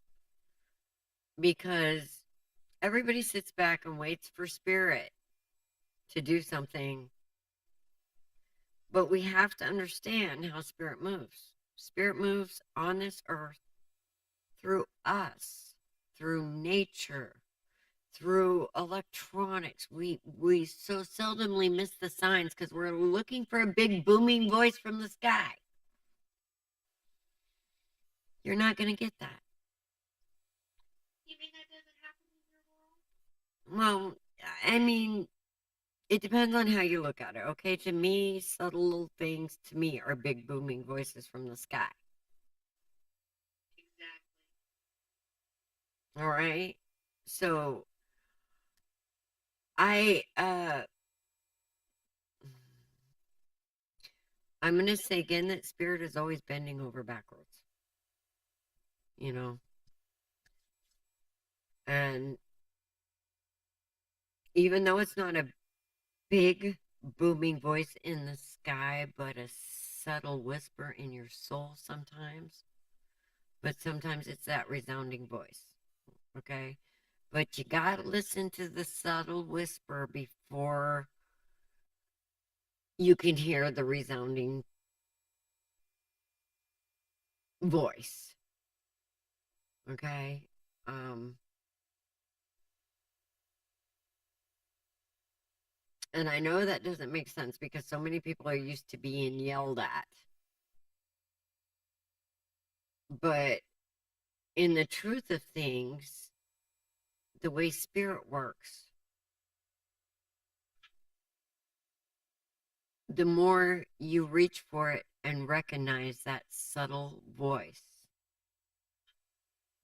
Because everybody sits back and waits for spirit to do something, but we have to understand how spirit moves. Spirit moves on this earth through us, through nature, through electronics. We so seldomly miss the signs because we're looking for a big booming voice from the sky. You're not going to get that. You mean that doesn't happen in your world? Well, I mean, it depends on how you look at it. Okay, to me, subtle little things to me are big booming voices from the sky. Exactly. All right. So I I'm going to say again that spirit is always bending over backwards. And even though it's not a big booming voice in the sky, but a subtle whisper in your soul sometimes, but sometimes it's that resounding voice. Okay? But you gotta listen to the subtle whisper before you can hear the resounding voice. Okay? And I know that doesn't make sense because so many people are used to being yelled at. But in the truth of things, the way spirit works, the more you reach for it and recognize that subtle voice,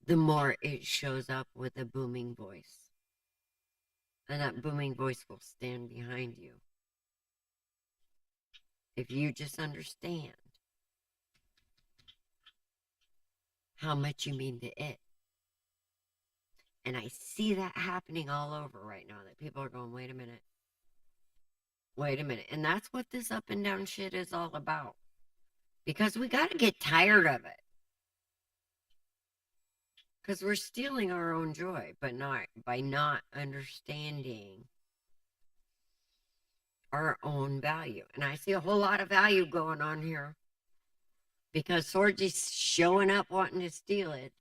the more it shows up with a booming voice. And that booming voice will stand behind you. If you just understand how much you mean to it. And I see that happening all over right now, that people are going, wait a minute. Wait a minute. And that's what this up and down shit is all about. Because we got to get tired of it. Because we're stealing our own joy, but not by not understanding our own value. And I see a whole lot of value going on here. Because Sorgy's showing up wanting to steal it.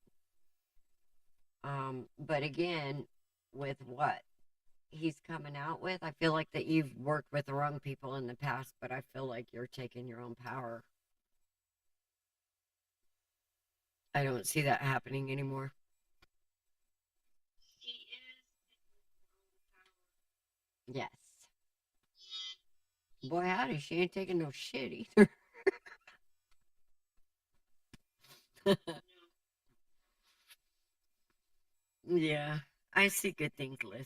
But again, with what he's coming out with, I feel like that you've worked with the wrong people in the past, but I feel like you're taking your own power. I don't see that happening anymore. He is in his own power. Yes. Boy, howdy, she ain't taking no shit either. No. Yeah, I see good things, Liz.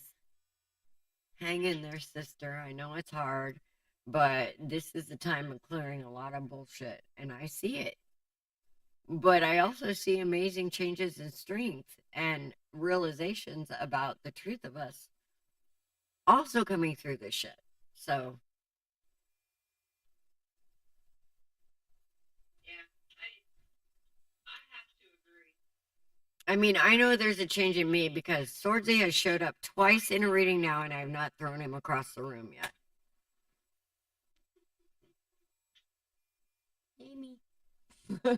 Hang in there, sister. I know it's hard, but this is the time of clearing a lot of bullshit, and I see it. But I also see amazing changes in strength and realizations about the truth of us also coming through this shit. So, Yeah, I have to agree. I mean, I know there's a change in me because Swordsy has showed up twice in a reading now, and I have not thrown him across the room yet. Amy. Oh,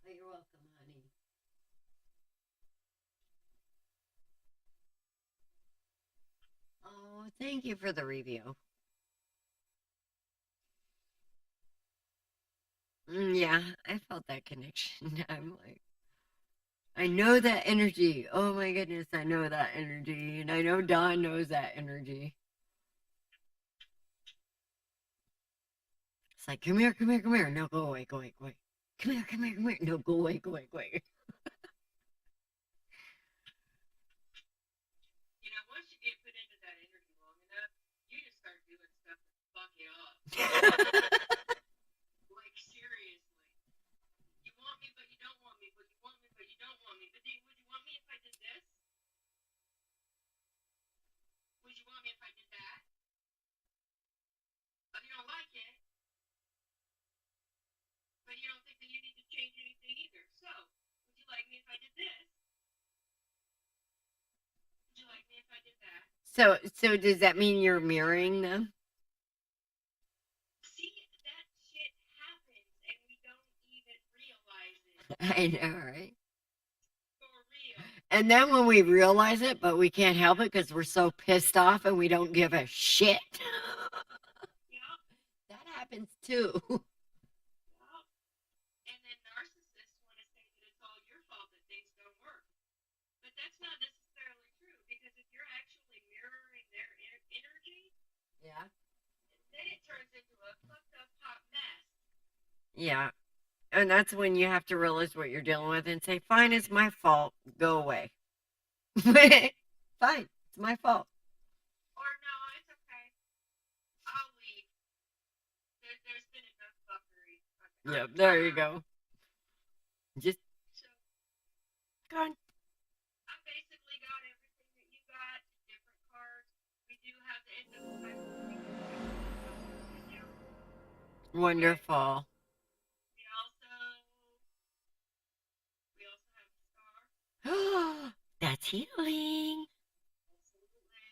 you're welcome, honey. Oh, thank you for the review. Yeah, I felt that connection. I'm like, I know that energy. Oh my goodness, I know that energy. And I know Dawn knows that energy. It's like, come here, come here, come here. No, go away, go away, go away. Come here, come here, come here. No, go away, go away, go away. You know, once you get put into that energy long enough, you just start doing stuff to fuck it up. Like, seriously. You want me, but you don't want me, but you want me, but you don't want me. But would you want me if I did this? Would you want me if I did that? But you don't like it. But you don't think that you need to change anything either. So, would you like me if I did this? Would you like me if I did that? So does that mean you're mirroring them? See, that shit happens and we don't even realize it. I know, right? For real. And then when we realize it, but we can't help it because we're so pissed off and we don't give a shit. Yep. That happens too. Yep. And then narcissists want to say that it's all your fault that things don't work. But that's not necessarily true because if you're actually mirroring their energy, Yeah. then it turns into a fucked up hot mess. Yeah. And that's when you have to realize what you're dealing with and say, fine, it's my fault. Go away. Fine, it's my fault. Or no, it's okay. I'll leave. There's been enough fuckery. Yep, there you go. Just So go on. I basically got everything that you got, different cards. We do have the end of the cycle. Wonderful. We also have the star. That's healing. Absolutely.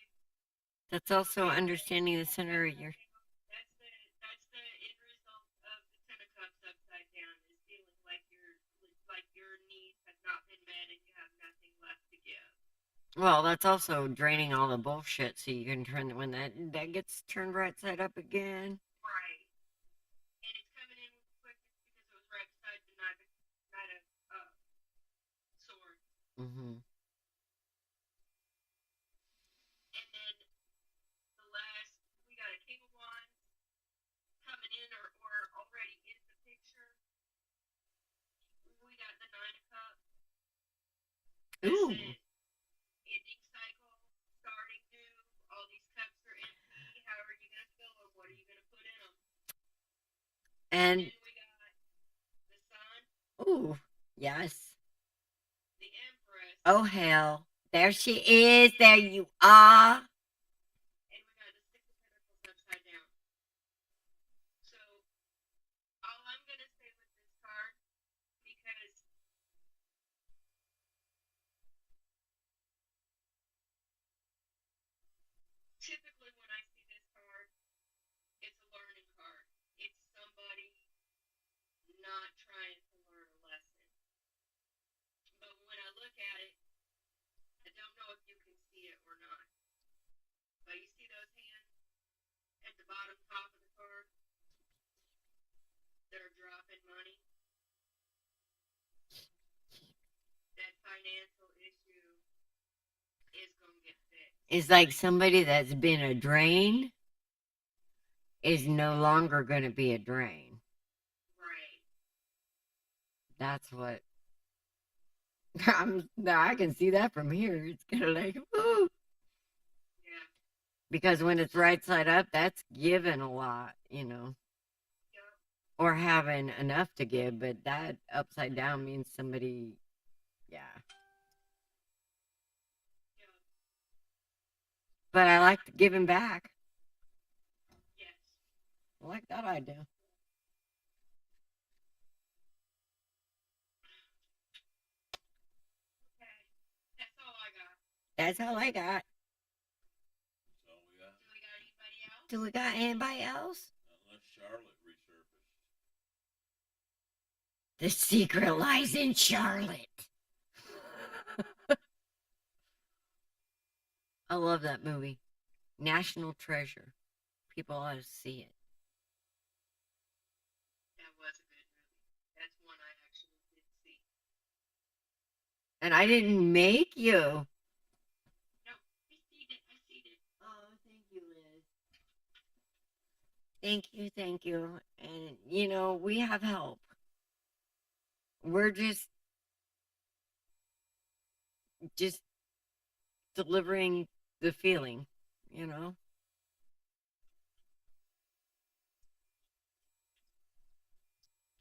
That's also understanding the center of your. That's the end result of the Ten of Cups upside down is feeling like your needs have not been met and you have nothing left to give. Well, that's also draining all the bullshit so you can turn when that gets turned right side up again. Right. And it's coming in with quickness because it was right beside the knight of swords. Mm-hmm. And then the last, we got a King of Wands coming in or already in the picture. We got the Nine of Cups. Ooh. Ending cycle, starting new. All these cups are empty. How are you going to fill them? What are you going to put in them? And then we got the Sun. ooh, yes. The Empress. Oh hell. There she is. There you are. And we got the Six of Pentacles upside down. So all I'm going to say with this card, because typically when I see this card, it's a learning card. It's somebody not trying to learn a lesson. But when I look at it, I don't know if you can see it or not. But you see those hands at the bottom top of the card that are dropping money? That financial issue is going to get fixed. It's like somebody that's been a drain is no longer going to be a drain. Right. That's what I can see that from here. It's kind of like, woo. Yeah. Because when it's right side up, that's giving a lot, you know, Yep. or having enough to give. But that upside down means somebody, yeah. Yep. But I like giving back. Yes. I like that idea. Okay. That's all I got. That's all I got. That's all we got. Do we got anybody else? Do we got anybody else? Unless Charlotte resurfaced. The secret lies in Charlotte. I love that movie. National Treasure. People ought to see it. That was a good movie. That's one I actually did see. And I didn't make you. No, I seen it. Oh, thank you, Liz. Thank you. And, you know, we have help. We're just delivering the feeling, you know?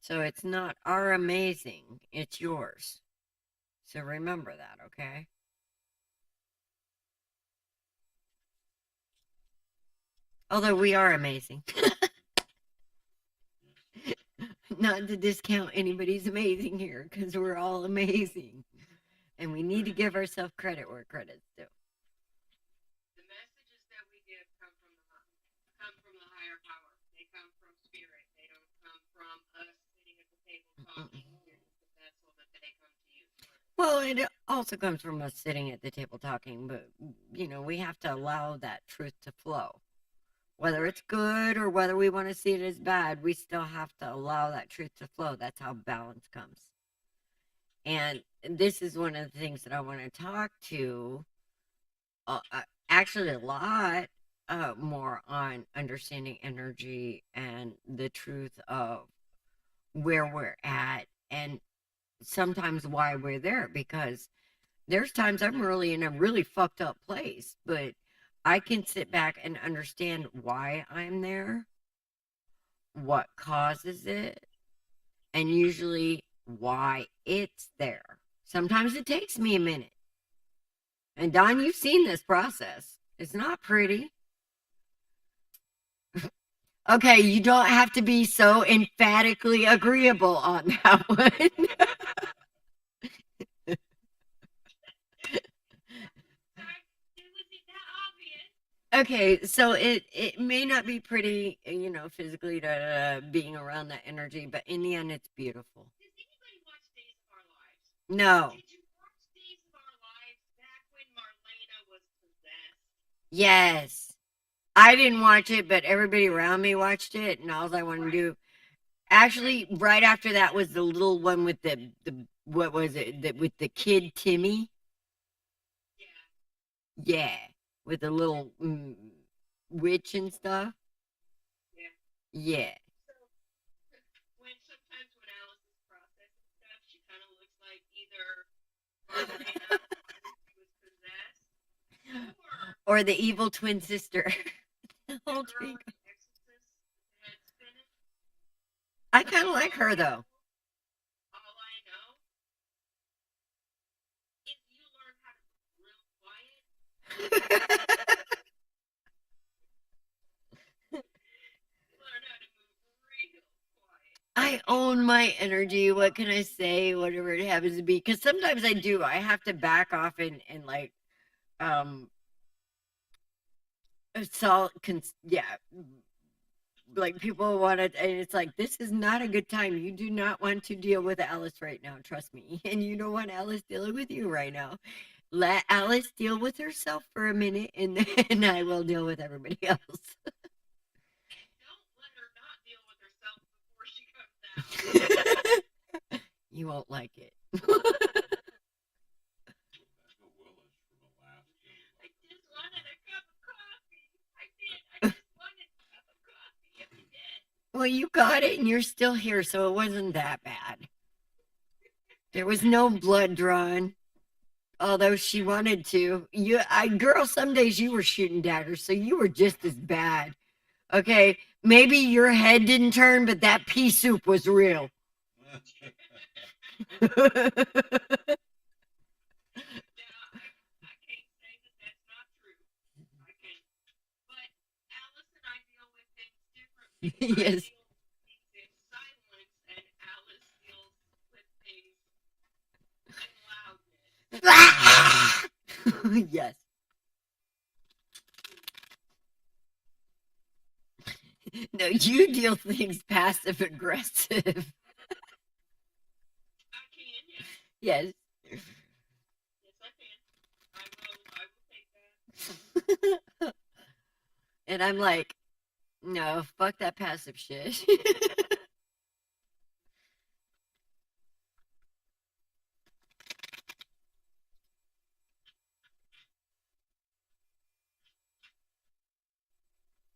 So it's not our amazing, it's yours. So remember that, okay? Although we are amazing. Not to discount anybody's amazing here, because we're all amazing. And we need to give ourselves credit where credit's due. The messages that we give come from the higher power. They come from spirit. They don't come from us sitting at the table talking. It's the vessel that they come to you through. Well, it also comes from us sitting at the table talking, but, you know, we have to allow that truth to flow. Whether it's good or whether we want to see it as bad, we still have to allow that truth to flow. That's how balance comes. And this is one of the things that I want to talk to actually a lot more on understanding energy and the truth of where we're at and sometimes why we're there, because there's times I'm really in a really fucked up place, but I can sit back and understand why I'm there, what causes it, and usually why it's there. Sometimes it takes me a minute. And Don, you've seen this process. It's not pretty. Okay, you don't have to be so emphatically agreeable on that one. Sorry, it wasn't that obvious. Okay, so it may not be pretty, physically to being around that energy, but in the end, it's beautiful. Does anybody watch Days of Our Lives? No. Did you watch Days of Our Lives back when Marlena was possessed? Yes. I didn't watch it, but everybody around me watched it, and all I wanted to Right. do. Actually, right after that was the little one with the what was it? With the kid Timmy. Yeah. Yeah, with the little witch and stuff. Yeah. Yeah. So when sometimes when Alice is processing stuff, she kind of looks like either Marlena when she was possessed, Or the evil twin sister. The the whole girl thing. in The Exorcist with the head spinning. I kind of like her though. All I know is you learn how to be real quiet. You learn how to move real quiet. I own my energy. What can I say? Whatever it happens to be. Because sometimes I do. I have to back off and like um yeah, like people want it, and it's like this is not a good time. You do not want to deal with Alice right now. Trust me, and you don't want Alice dealing with you right now. Let Alice deal with herself for a minute, and then I will deal with everybody else. And don't let her not deal with herself before she comes out. You won't like it. Rebecca Willis from Alaska. I just wanted a cup of coffee. I did. I just wanted a cup of coffee every day. Well, you got it, and you're still here, so it wasn't that bad. There was no blood drawn, although she wanted to. Girl, some days you were shooting daggers, so you were just as bad. Okay, maybe your head didn't turn, but that pea soup was real. Now, I can't say that that's not true. I can't. But Alice and I deal with things differently. I Yes. deal with things in silence, and Alice deals with things in loudness. Yes. No, you deal things passive aggressive. I can, yes. Yes. Yes, I can. I will take that. And I'm like, no, fuck that passive shit.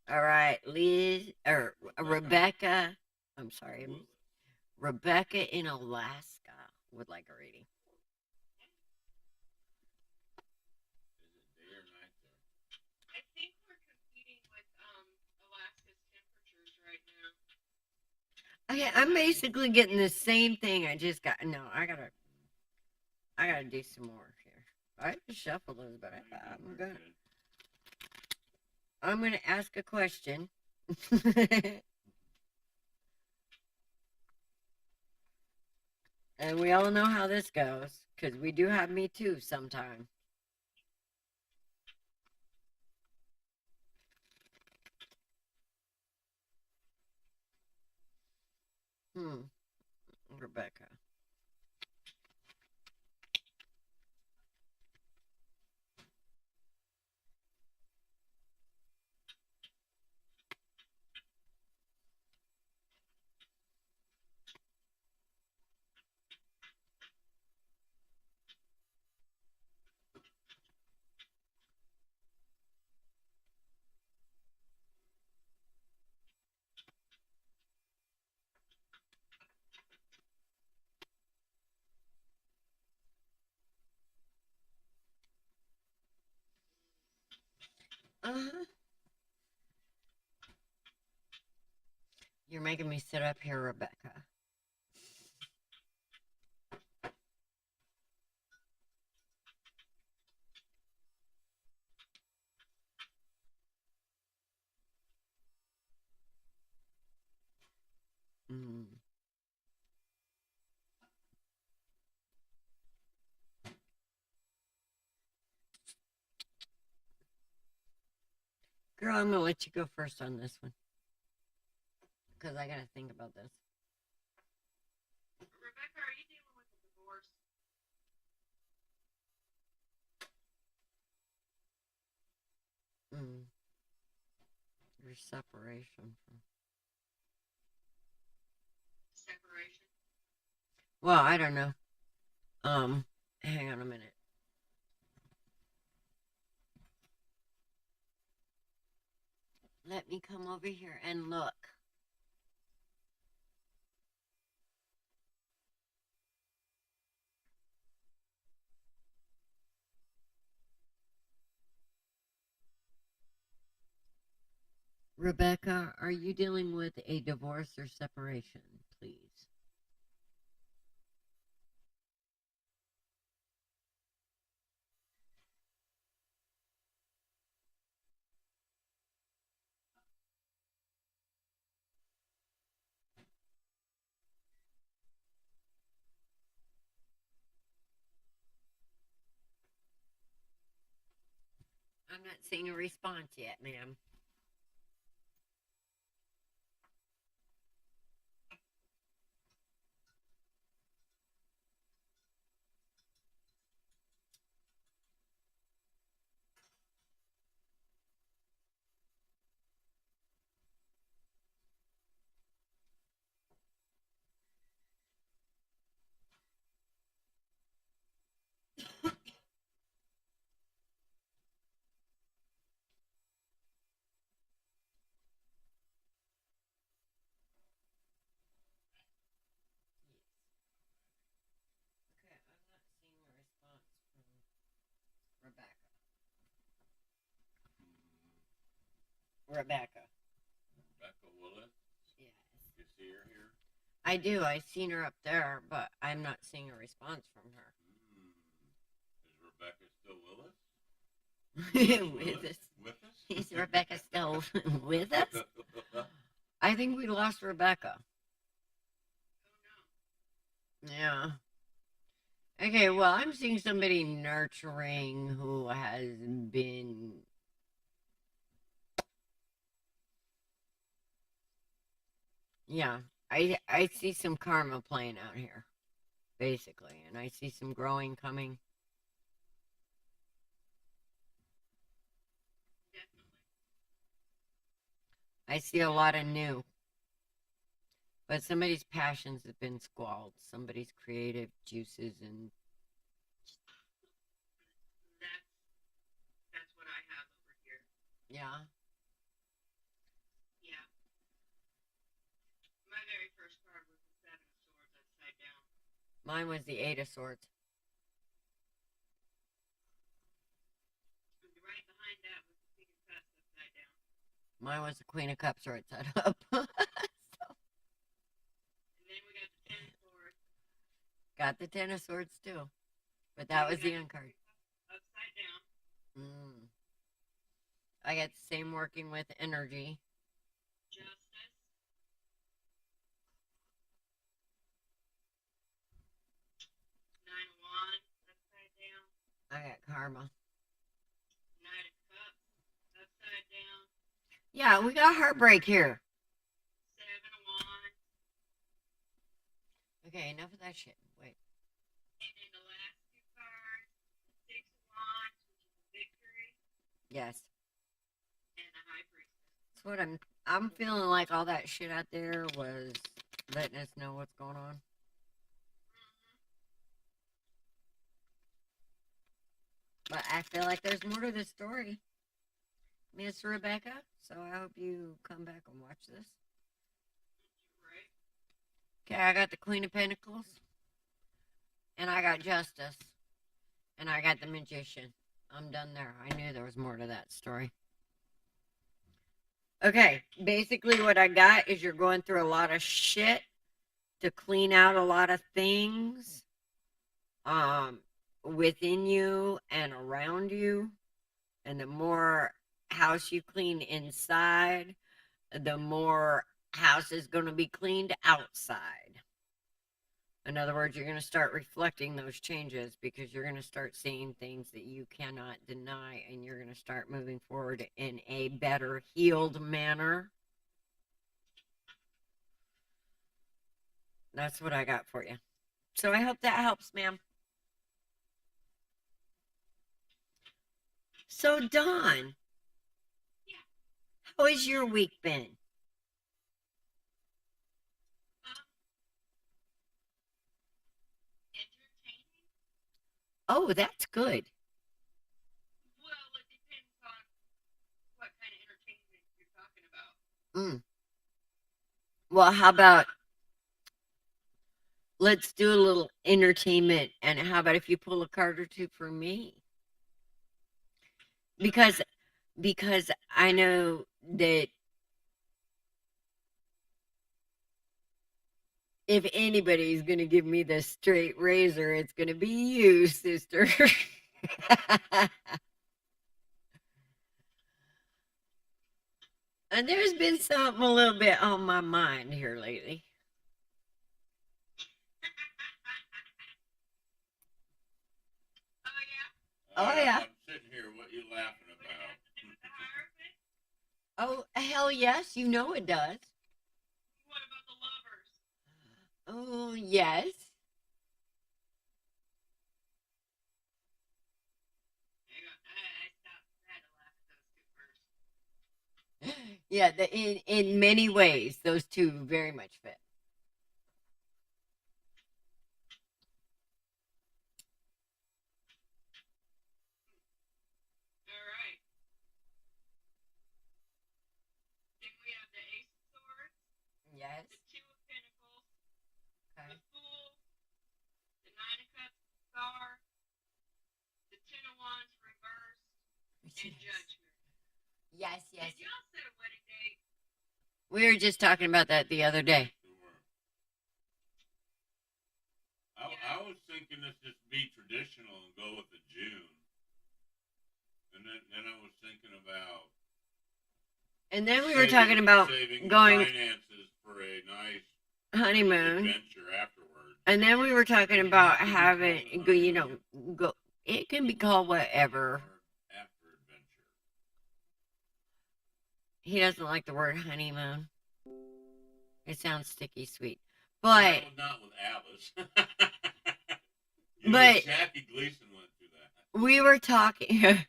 All right, Liz or Rebecca. I'm sorry, Willis. Rebecca in Alaska would like a reading. Is it day or night there? I think we're competing with Alaska's temperatures right now. Okay, I'm basically getting the same thing. I just got no. I gotta do some more here. I just shuffled those, but I'm gonna ask a question. And we all know how this goes because we do have me too sometime. Rebecca. Uh-huh. You're making me sit up here, Rebecca. Mm. Girl, I'm gonna let you go first on this one because I gotta think about this. Rebecca, are you dealing with a divorce? Mm. Your separation from. Separation? Well, I don't know. Hang on a minute. Let me come over here and look. Rebecca, are you dealing with a divorce or separation, please? I'm not seeing a response yet, ma'am. Okay, I'm not seeing a response from Rebecca. Rebecca. Rebecca Willis. Yes. You see her here? I do. I seen her up there, but I'm not seeing a response from her. Is Rebecca still Willis? With us. With us? Is Rebecca still with us? I think we lost Rebecca. Oh no. Yeah. Okay, well, I'm seeing somebody nurturing who has been. Yeah, I see some karma playing out here, basically, and I see some growing coming. Definitely. I see a lot of new, but somebody's passions have been squalled. Somebody's creative juices and That's what I have over here. yeah. Yeah. My very first card was the Seven of Swords upside down. Mine was the Eight of Swords. And right behind that was the Queen of Cups upside down. Mine was the Queen of Cups right side up. And then we got the Ten of Swords. Got the Ten of Swords too, but that was the end card. Upside down. I got the same working with energy. Justice. Nine of Wands upside down. I got karma. Knight of Cups upside down. Yeah, we got heartbreak here. Seven of Wands. Okay, enough of that shit. Wait. And then the last two cards, Six of Wands, which is victory, Yes. and the High Priestess. That's what I'm feeling like all that shit out there was letting us know what's going on. But I feel like there's more to this story, Miss Rebecca. So I hope you come back and watch this. Right. Okay, I got the Queen of Pentacles. And I got Justice. And I got the Magician. I'm done there. I knew there was more to that story. Okay, basically what I got is you're going through a lot of shit to clean out a lot of things within you and around you. And the more house you clean inside, the more house is going to be cleaned outside. In other words, you're going to start reflecting those changes because you're going to start seeing things that you cannot deny, and you're going to start moving forward in a better, healed manner. That's what I got for you. So I hope that helps, ma'am. So, Dawn, Yeah. how has your week been? Entertaining? Oh, that's good. Well, it depends on what kind of entertainment you're talking about. Mm. Well, how about let's do a little entertainment, and how about if you pull a card or two for me? Because I know that if anybody's going to give me the straight razor, it's going to be you, sister. And there's been something a little bit on my mind here lately. Oh, yeah? Oh, yeah. I'm sitting here. What you laughing Would it have about? to do with the Hierophant? Oh, hell yes, you know it does. What about the lovers? Oh, yes. Hang on. I stopped. I had to laugh at those two first. Yeah, in many ways, those two very much fit. All right. Then we have the Ace of Swords, Yes. the Two of Pentacles, Okay. the Fool, the Nine of Cups, the Star, the Ten of Wands reversed, and Judgment. Yes, yes. Did y'all set a wedding date? We were just talking about that the other day. Sure. I was thinking let's just be traditional and go with the June. And then I was thinking about And then we were talking about saving going finances for a nice honeymoon. adventure afterwards. And then we were talking about having, go. It can be called whatever. After adventure. He doesn't like the word honeymoon. It sounds sticky sweet. But No, not with Alice. But- Jackie Gleason went through that. we were talking.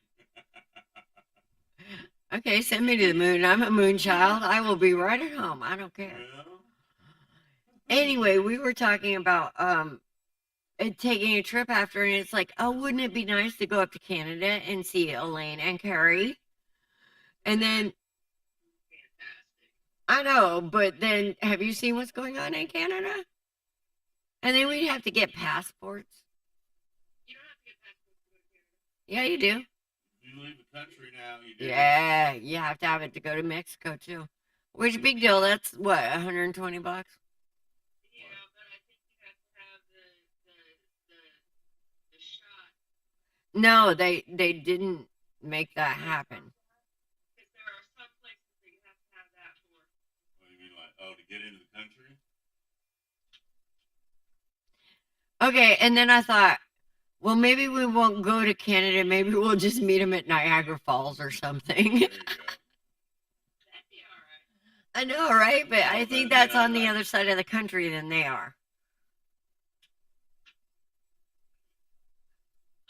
Okay, send me to the moon. I'm a moon child. I will be right at home. I don't care. Well, Anyway, we were talking about taking a trip after, and it's like, oh, wouldn't it be nice to go up to Canada and see Elaine and Carrie? And then Fantastic. I know, but then have you seen what's going on in Canada? And then we'd have to get passports. You don't have to get passports to go to Canada. Yeah, you do. you leave the country now. You do. Yeah, you have to have it to go to Mexico too. Which big deal? That's what, $120? Yeah, but I think you have to have the shot. No, they didn't make that happen. Because there are some places that you have to have that for. What do you mean, like, to get into the country? Okay, and then I thought, well, maybe we won't go to Canada. Maybe we'll just meet them at Niagara Falls or something. There you go. That'd be all right. I know, right? But I Well, think then, that's yeah, on the like- other side of the country than they are.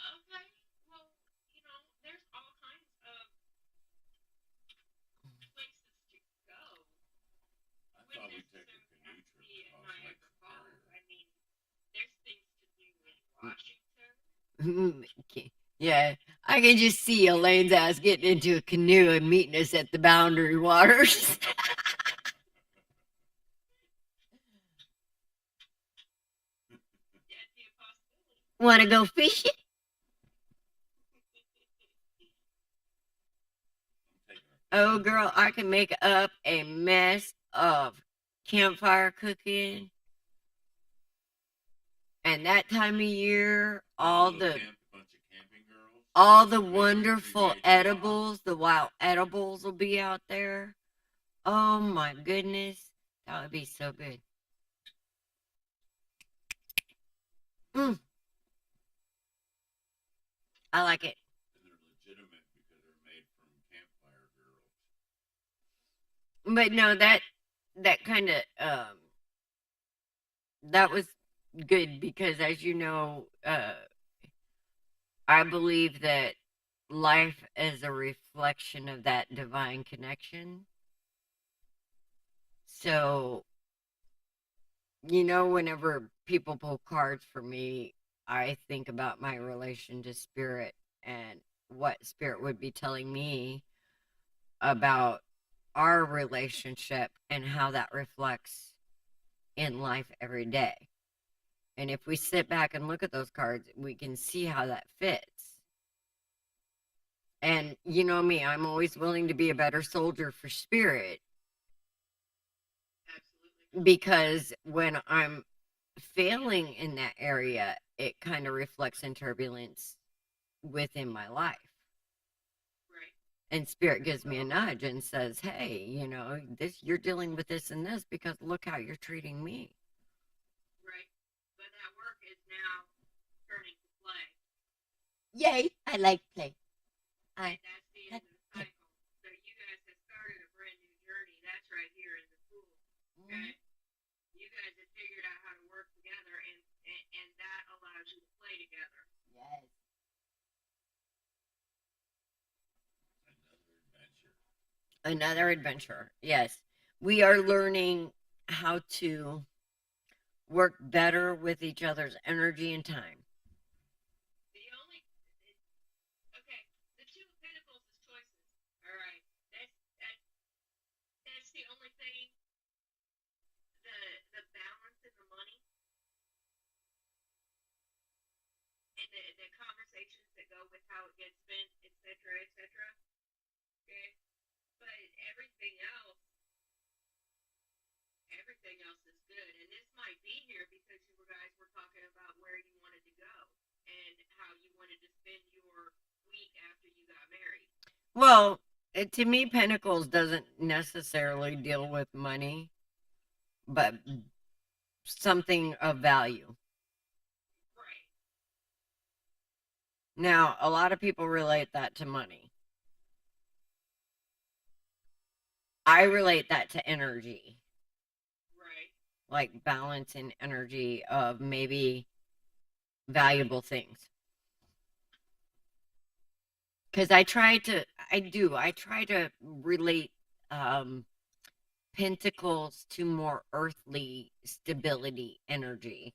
Okay. Well, there's all kinds of places to go. I thought we'd take a canoe trip Be at across Lake Niagara Falls. Superior. I mean, there's things to do in Washington. Yeah, I can just see Elaine's ass getting into a canoe and meeting us at the Boundary Waters. That'd be a possibility. Want to go fishing? I'm taking a Oh, girl, I can make up a mess of campfire cooking. And that time of year, all little the bunch of camping girls. all the Maybe wonderful three-way edibles, the wild edibles will be out there. Oh my goodness. That would be so good. Mm, I like it. And they're legitimate because they're made from campfire girls. But no, that kind of that was good because, as you know, I believe that life is a reflection of that divine connection. So, whenever people pull cards for me, I think about my relation to spirit and what spirit would be telling me about our relationship and how that reflects in life every day. And if we sit back and look at those cards, we can see how that fits. And you know me, I'm always willing to be a better soldier for spirit. Absolutely. Because when I'm failing in that area, it kind of reflects in turbulence within my life. Right. And spirit gives me a nudge and says, "Hey, this you're dealing with this and this because look how you're treating me." Right. But that work is now turning to play. Yay! I like play. And that's the end of the cycle. So you guys have started a brand new journey. That's right here in the pool. Okay. You guys have figured out how to work together, and that allows you to play together. Yes. Another adventure. Yes. We are learning how to work better with each other's energy and time. The only okay, the two of pentacles is choices. All right, that's the only thing. The balance in the money and the conversations that go with how it gets spent, etc., etc. Okay, but everything else is good. And this might be here because you guys were talking about where you wanted to go and how you wanted to spend your week after you got married. Well, to me, Pentacles doesn't necessarily deal with money, but something of value. Right. Now, a lot of people relate that to money. I relate that to energy. Right. Like balance and energy of maybe valuable things. Because I try to relate pentacles to more earthly stability energy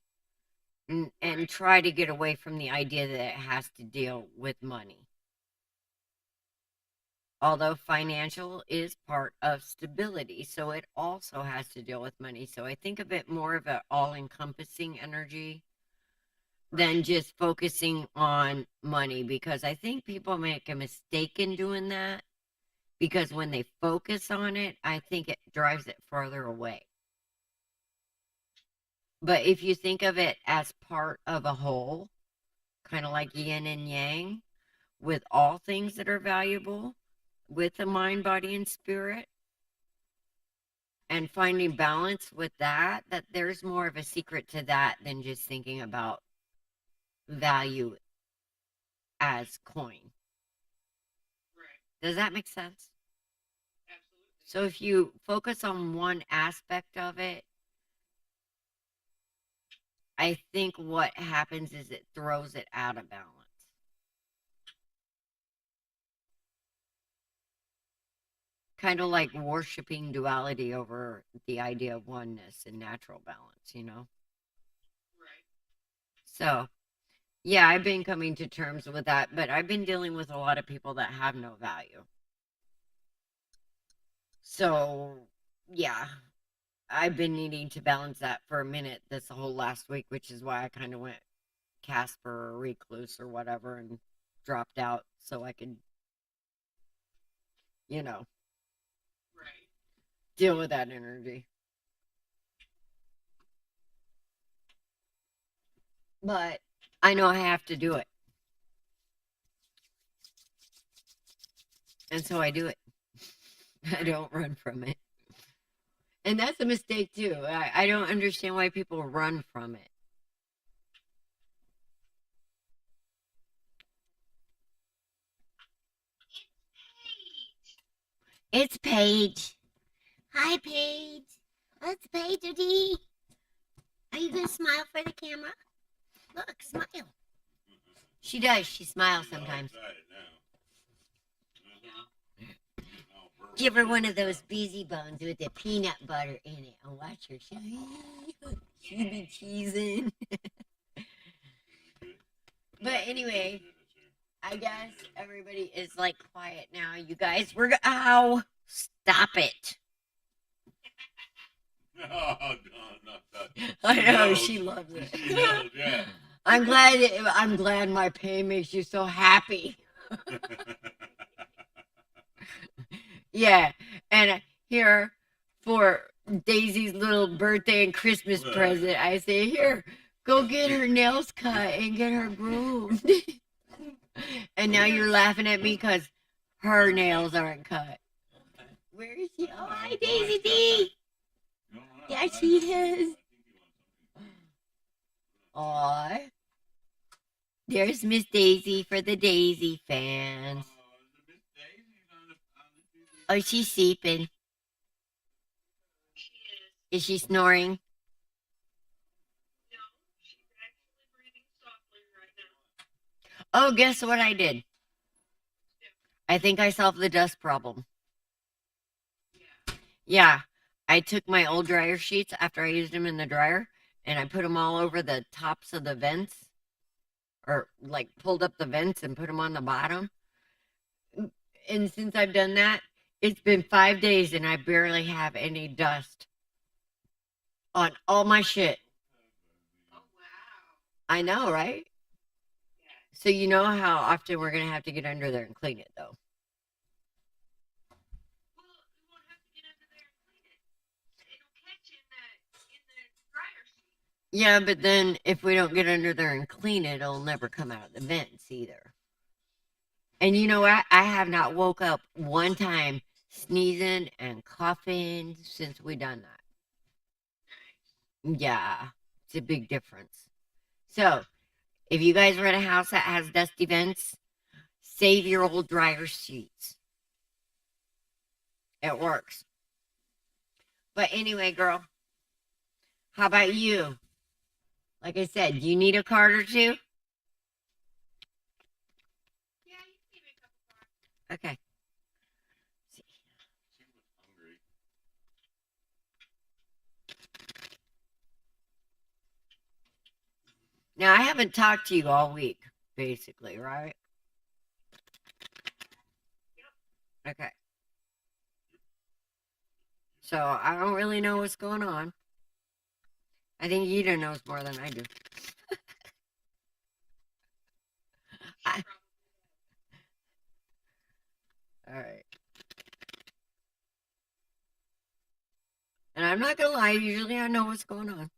and try to get away from the idea that it has to deal with money. Although financial is part of stability, so it also has to deal with money. So I think of it more of an all-encompassing energy than just focusing on money, because I think people make a mistake in doing that, because when they focus on it, I think it drives it farther away. But if you think of it as part of a whole, kind of like yin and yang, with all things that are valuable, with the mind, body, and spirit, and finding balance with that there's more of a secret to that than just thinking about value as coin. Right. Does that make sense? Absolutely. So if you focus on one aspect of it, I think what happens is it throws it out of balance. Kind of like worshiping duality over the idea of oneness and natural balance. Right. So, yeah, I've been coming to terms with that, but I've been dealing with a lot of people that have no value. So, yeah, I've been needing to balance that for a minute this whole last week, which is why I kind of went Casper or Recluse or whatever and dropped out so I could, Right. deal with that energy. But I know I have to do it. And so I do it. I don't run from it. And that's a mistake too. I don't understand why people run from it. It's Paige. Hi, Paige. That's Paige, D. Are you gonna smile for the camera? Look, smile. She does. She smiles sometimes. Give her one of those busy bones with the peanut butter in it and watch her. She'll be cheesing. But anyway, I guess everybody is like quiet now. You guys, ow, stop it. No, not that. I know she loves it. She knows, yeah. I'm glad my pain makes you so happy. Yeah, and here for Daisy's little birthday and Christmas present, I say, here, go get her nails cut and get her groomed. And now you're laughing at me because her nails aren't cut. Where is she? Oh, hi, Daisy D. Yeah, she is. Aw. There's Miss Daisy for the Daisy fans. Oh, she's sleeping. She is. Is she snoring? No, she's actually breathing softly right now. Oh, guess what I did? I think I solved the dust problem. Yeah. Yeah, I took my old dryer sheets after I used them in the dryer, and I put them all over the tops of the vents, or like pulled up the vents and put them on the bottom. And since I've done that, it's been 5 days and I barely have any dust on all my shit. Oh, wow. I know, right? Yeah. So you know how often we're going to have to get under there and clean it, though. Well, you won't have to get under there and clean it. It'll catch in the dryer sheet. Yeah, but then if we don't get under there and clean it, it'll never come out of the vents either. And you know what? I have not woke up one time sneezing and coughing since we done that. Yeah, it's a big difference. So, if you guys rent a house that has dusty vents, save your old dryer sheets. It works. But anyway, girl, how about you? Like I said, do you need a card or two? Yeah, you can give me a couple cards. Okay. She was hungry. Now, I haven't talked to you all week, basically, right? Yep. Okay. So, I don't really know what's going on. I think Ida knows more than I do. I- All right. And I'm not going to lie, usually I know what's going on.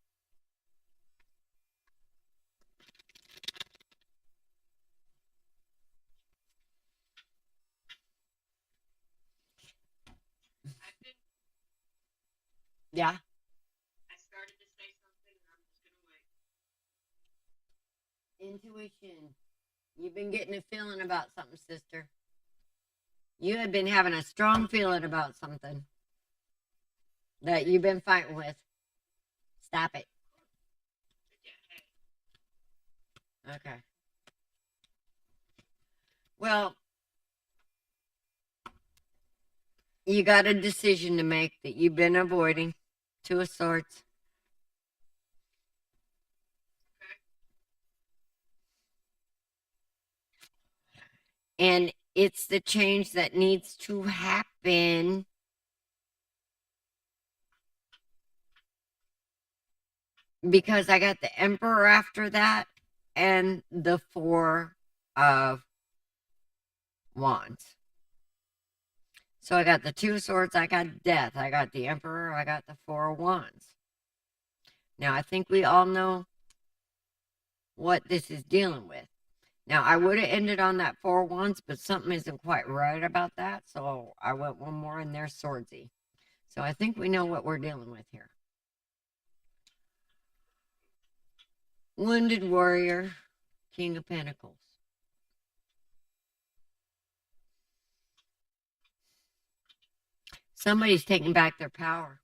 Yeah. I started to say something and I'm just going to wait. Intuition. You've been getting a feeling about something, sister. You have been having a strong feeling about something that you've been fighting with. Stop it. Okay. Well, you got a decision to make that you've been avoiding, Two of Swords. And it's the change that needs to happen. Because I got the Emperor after that and the Four of Wands. So I got the Two of Swords, I got Death, I got the Emperor, I got the Four of Wands. Now, I think we all know what this is dealing with. Now, I would have ended on that Four of Wands, but something isn't quite right about that, so I went one more in there, Swordsy. So I think we know what we're dealing with here. Wounded warrior, King of Pentacles. Somebody's taking back their power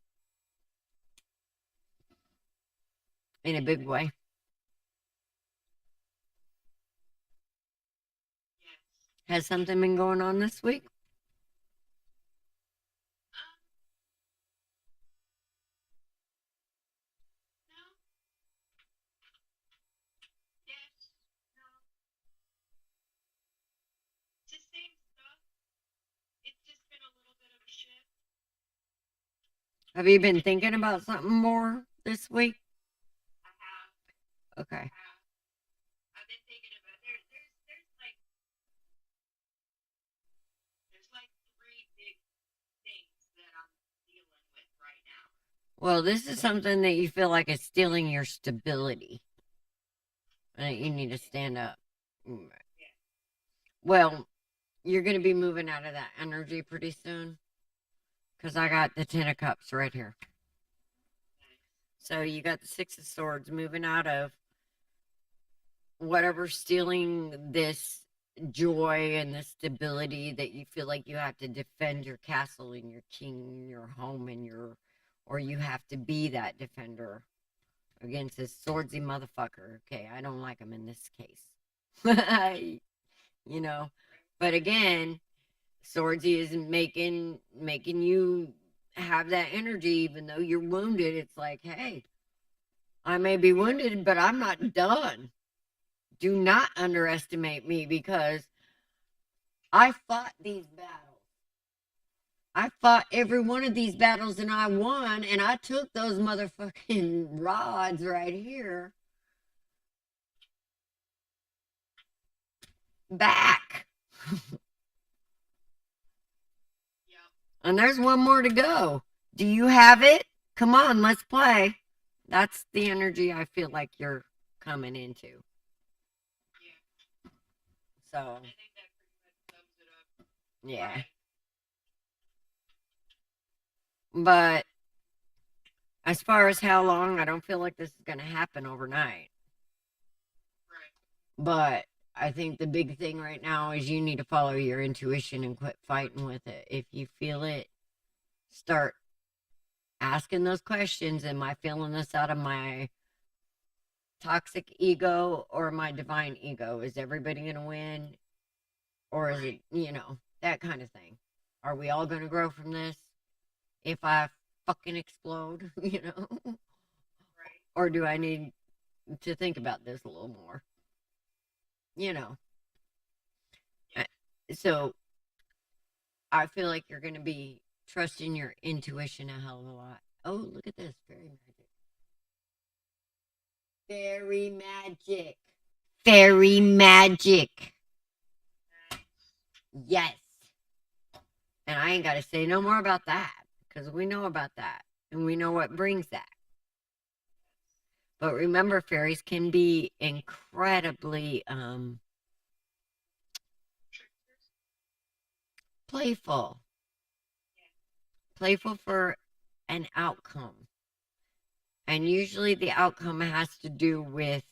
in a big way. Yes. Has something been going on this week? No. Yes. No. It's the same stuff. It's just been a little bit of a shift. Have you been thinking about something more this week? I have. Okay. I've been thinking about there's like three big things that I'm dealing with right now. Well, this is something that you feel like is stealing your stability. And you need to stand up. Well, you're going to be moving out of that energy pretty soon. Because I got the 10 of Cups right here. So you got the 6 of Swords moving out of whatever's stealing this joy and this stability that you feel like you have to defend your castle and your king and your home and or you have to be that defender against this swordsy motherfucker. Okay, I don't like him in this case. You know, but again, swordsy is making you have that energy even though you're wounded. It's like, hey, I may be wounded, but I'm not done. Do not underestimate me because I fought these battles. I fought every one of these battles and I won, and I took those motherfucking rods right here back. Yep. And there's one more to go. Do you have it? Come on, let's play. That's the energy I feel like you're coming into. Yeah. So, I think that pretty much sums it up. yeah. Right. But as far as how long, I don't feel like this is going to happen overnight. Right. But I think the big thing right now is you need to follow your intuition and quit fighting with it. If you feel it, start asking those questions. Am I feeling this out of my toxic ego or my divine ego? Is everybody going to win? Or is it, that kind of thing? Are we all going to grow from this? If I fucking explode, Right. Or do I need to think about this a little more? So I feel like you're going to be trusting your intuition a hell of a lot. Oh, look at this. Fairy magic. Fairy magic. Fairy magic. Yes. And I ain't got to say no more about that because we know about that and we know what brings that. But remember, fairies can be incredibly playful. Playful for an outcome. And usually the outcome has to do with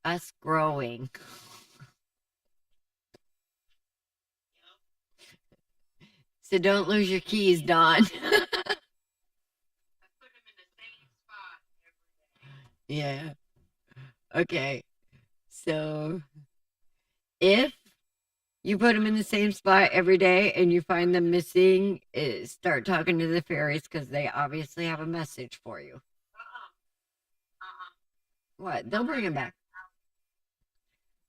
us growing. So don't lose your keys, Dawn. I put them in the same spot every day. Yeah. Okay. So if you put them in the same spot every day and you find them missing, start talking to the fairies because they obviously have a message for you. What? They'll bring them back.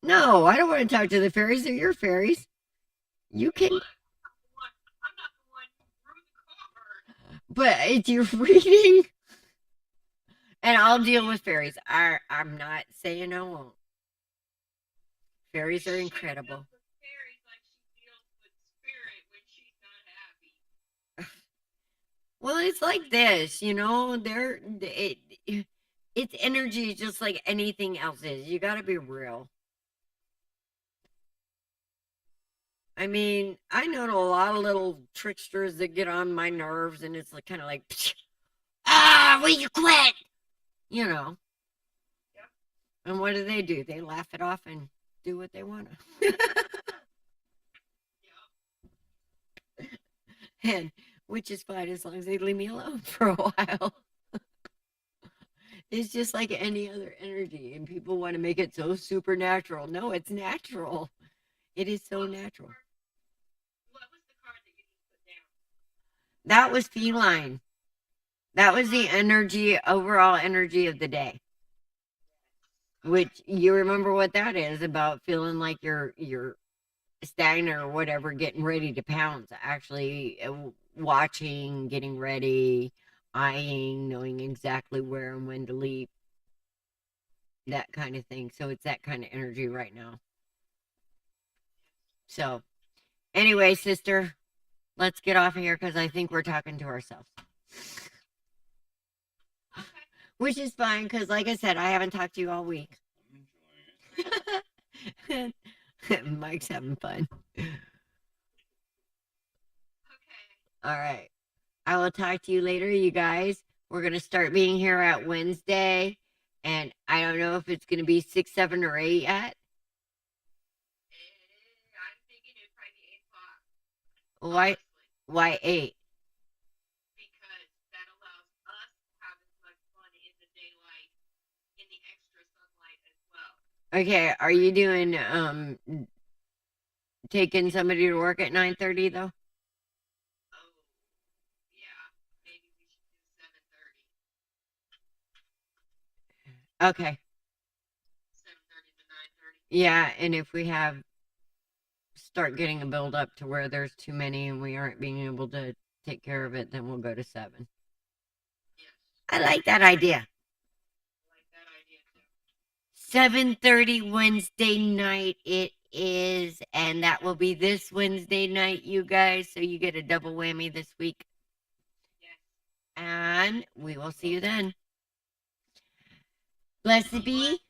No, I don't want to talk to the fairies. They're your fairies. You can. I'm not the one who drew the card. But it's your reading. And I'll deal with fairies. I'm not saying I won't. Fairies are incredible. Fairies like she deals with spirit when she's not happy. Well, it's like this, it's energy just like anything else is. You got to be real. I mean, I know a lot of little tricksters that get on my nerves, and it's like kind of like, will you quit? You know. Yep. And what do? They laugh it off and do what they want to. Yep. And which is fine as long as they leave me alone for a while. It's just like any other energy, and people want to make it so supernatural. No, it's natural. It is so natural. What was the card that you just put down? That was feline. That was the energy, overall energy of the day. Which you remember what that is about, feeling like you're stagnant or whatever, getting ready to pounce. Actually, watching, getting ready, eyeing, knowing exactly where and when to leap, that kind of thing. So it's that kind of energy right now. So, anyway, sister, let's get off of here because I think we're talking to ourselves. Okay. Which is fine because, like I said, I haven't talked to you all week. I'm enjoying it. Mike's having fun. Okay. All right. I will talk to you later, you guys. We're going to start being here at Wednesday. And I don't know if it's going to be 6, 7, or 8 yet. I'm thinking it'd probably be 8 o'clock. Why? Honestly, Why 8? because that allows us to have as much fun in the daylight, in the extra sunlight as well. Okay. Are you doing taking somebody to work at 9:30 though? Oh, yeah. Maybe we should do 7:30. Okay. 7:30 to 9:30. Yeah. And if we start getting a build up to where there's too many and we aren't being able to take care of it, then we'll go to 7. Yes. I like that idea. I like that idea too. 7:30 Wednesday night it is, and that will be this Wednesday night, you guys. So you get a double whammy this week. Yes. And we will see you then. Blessed be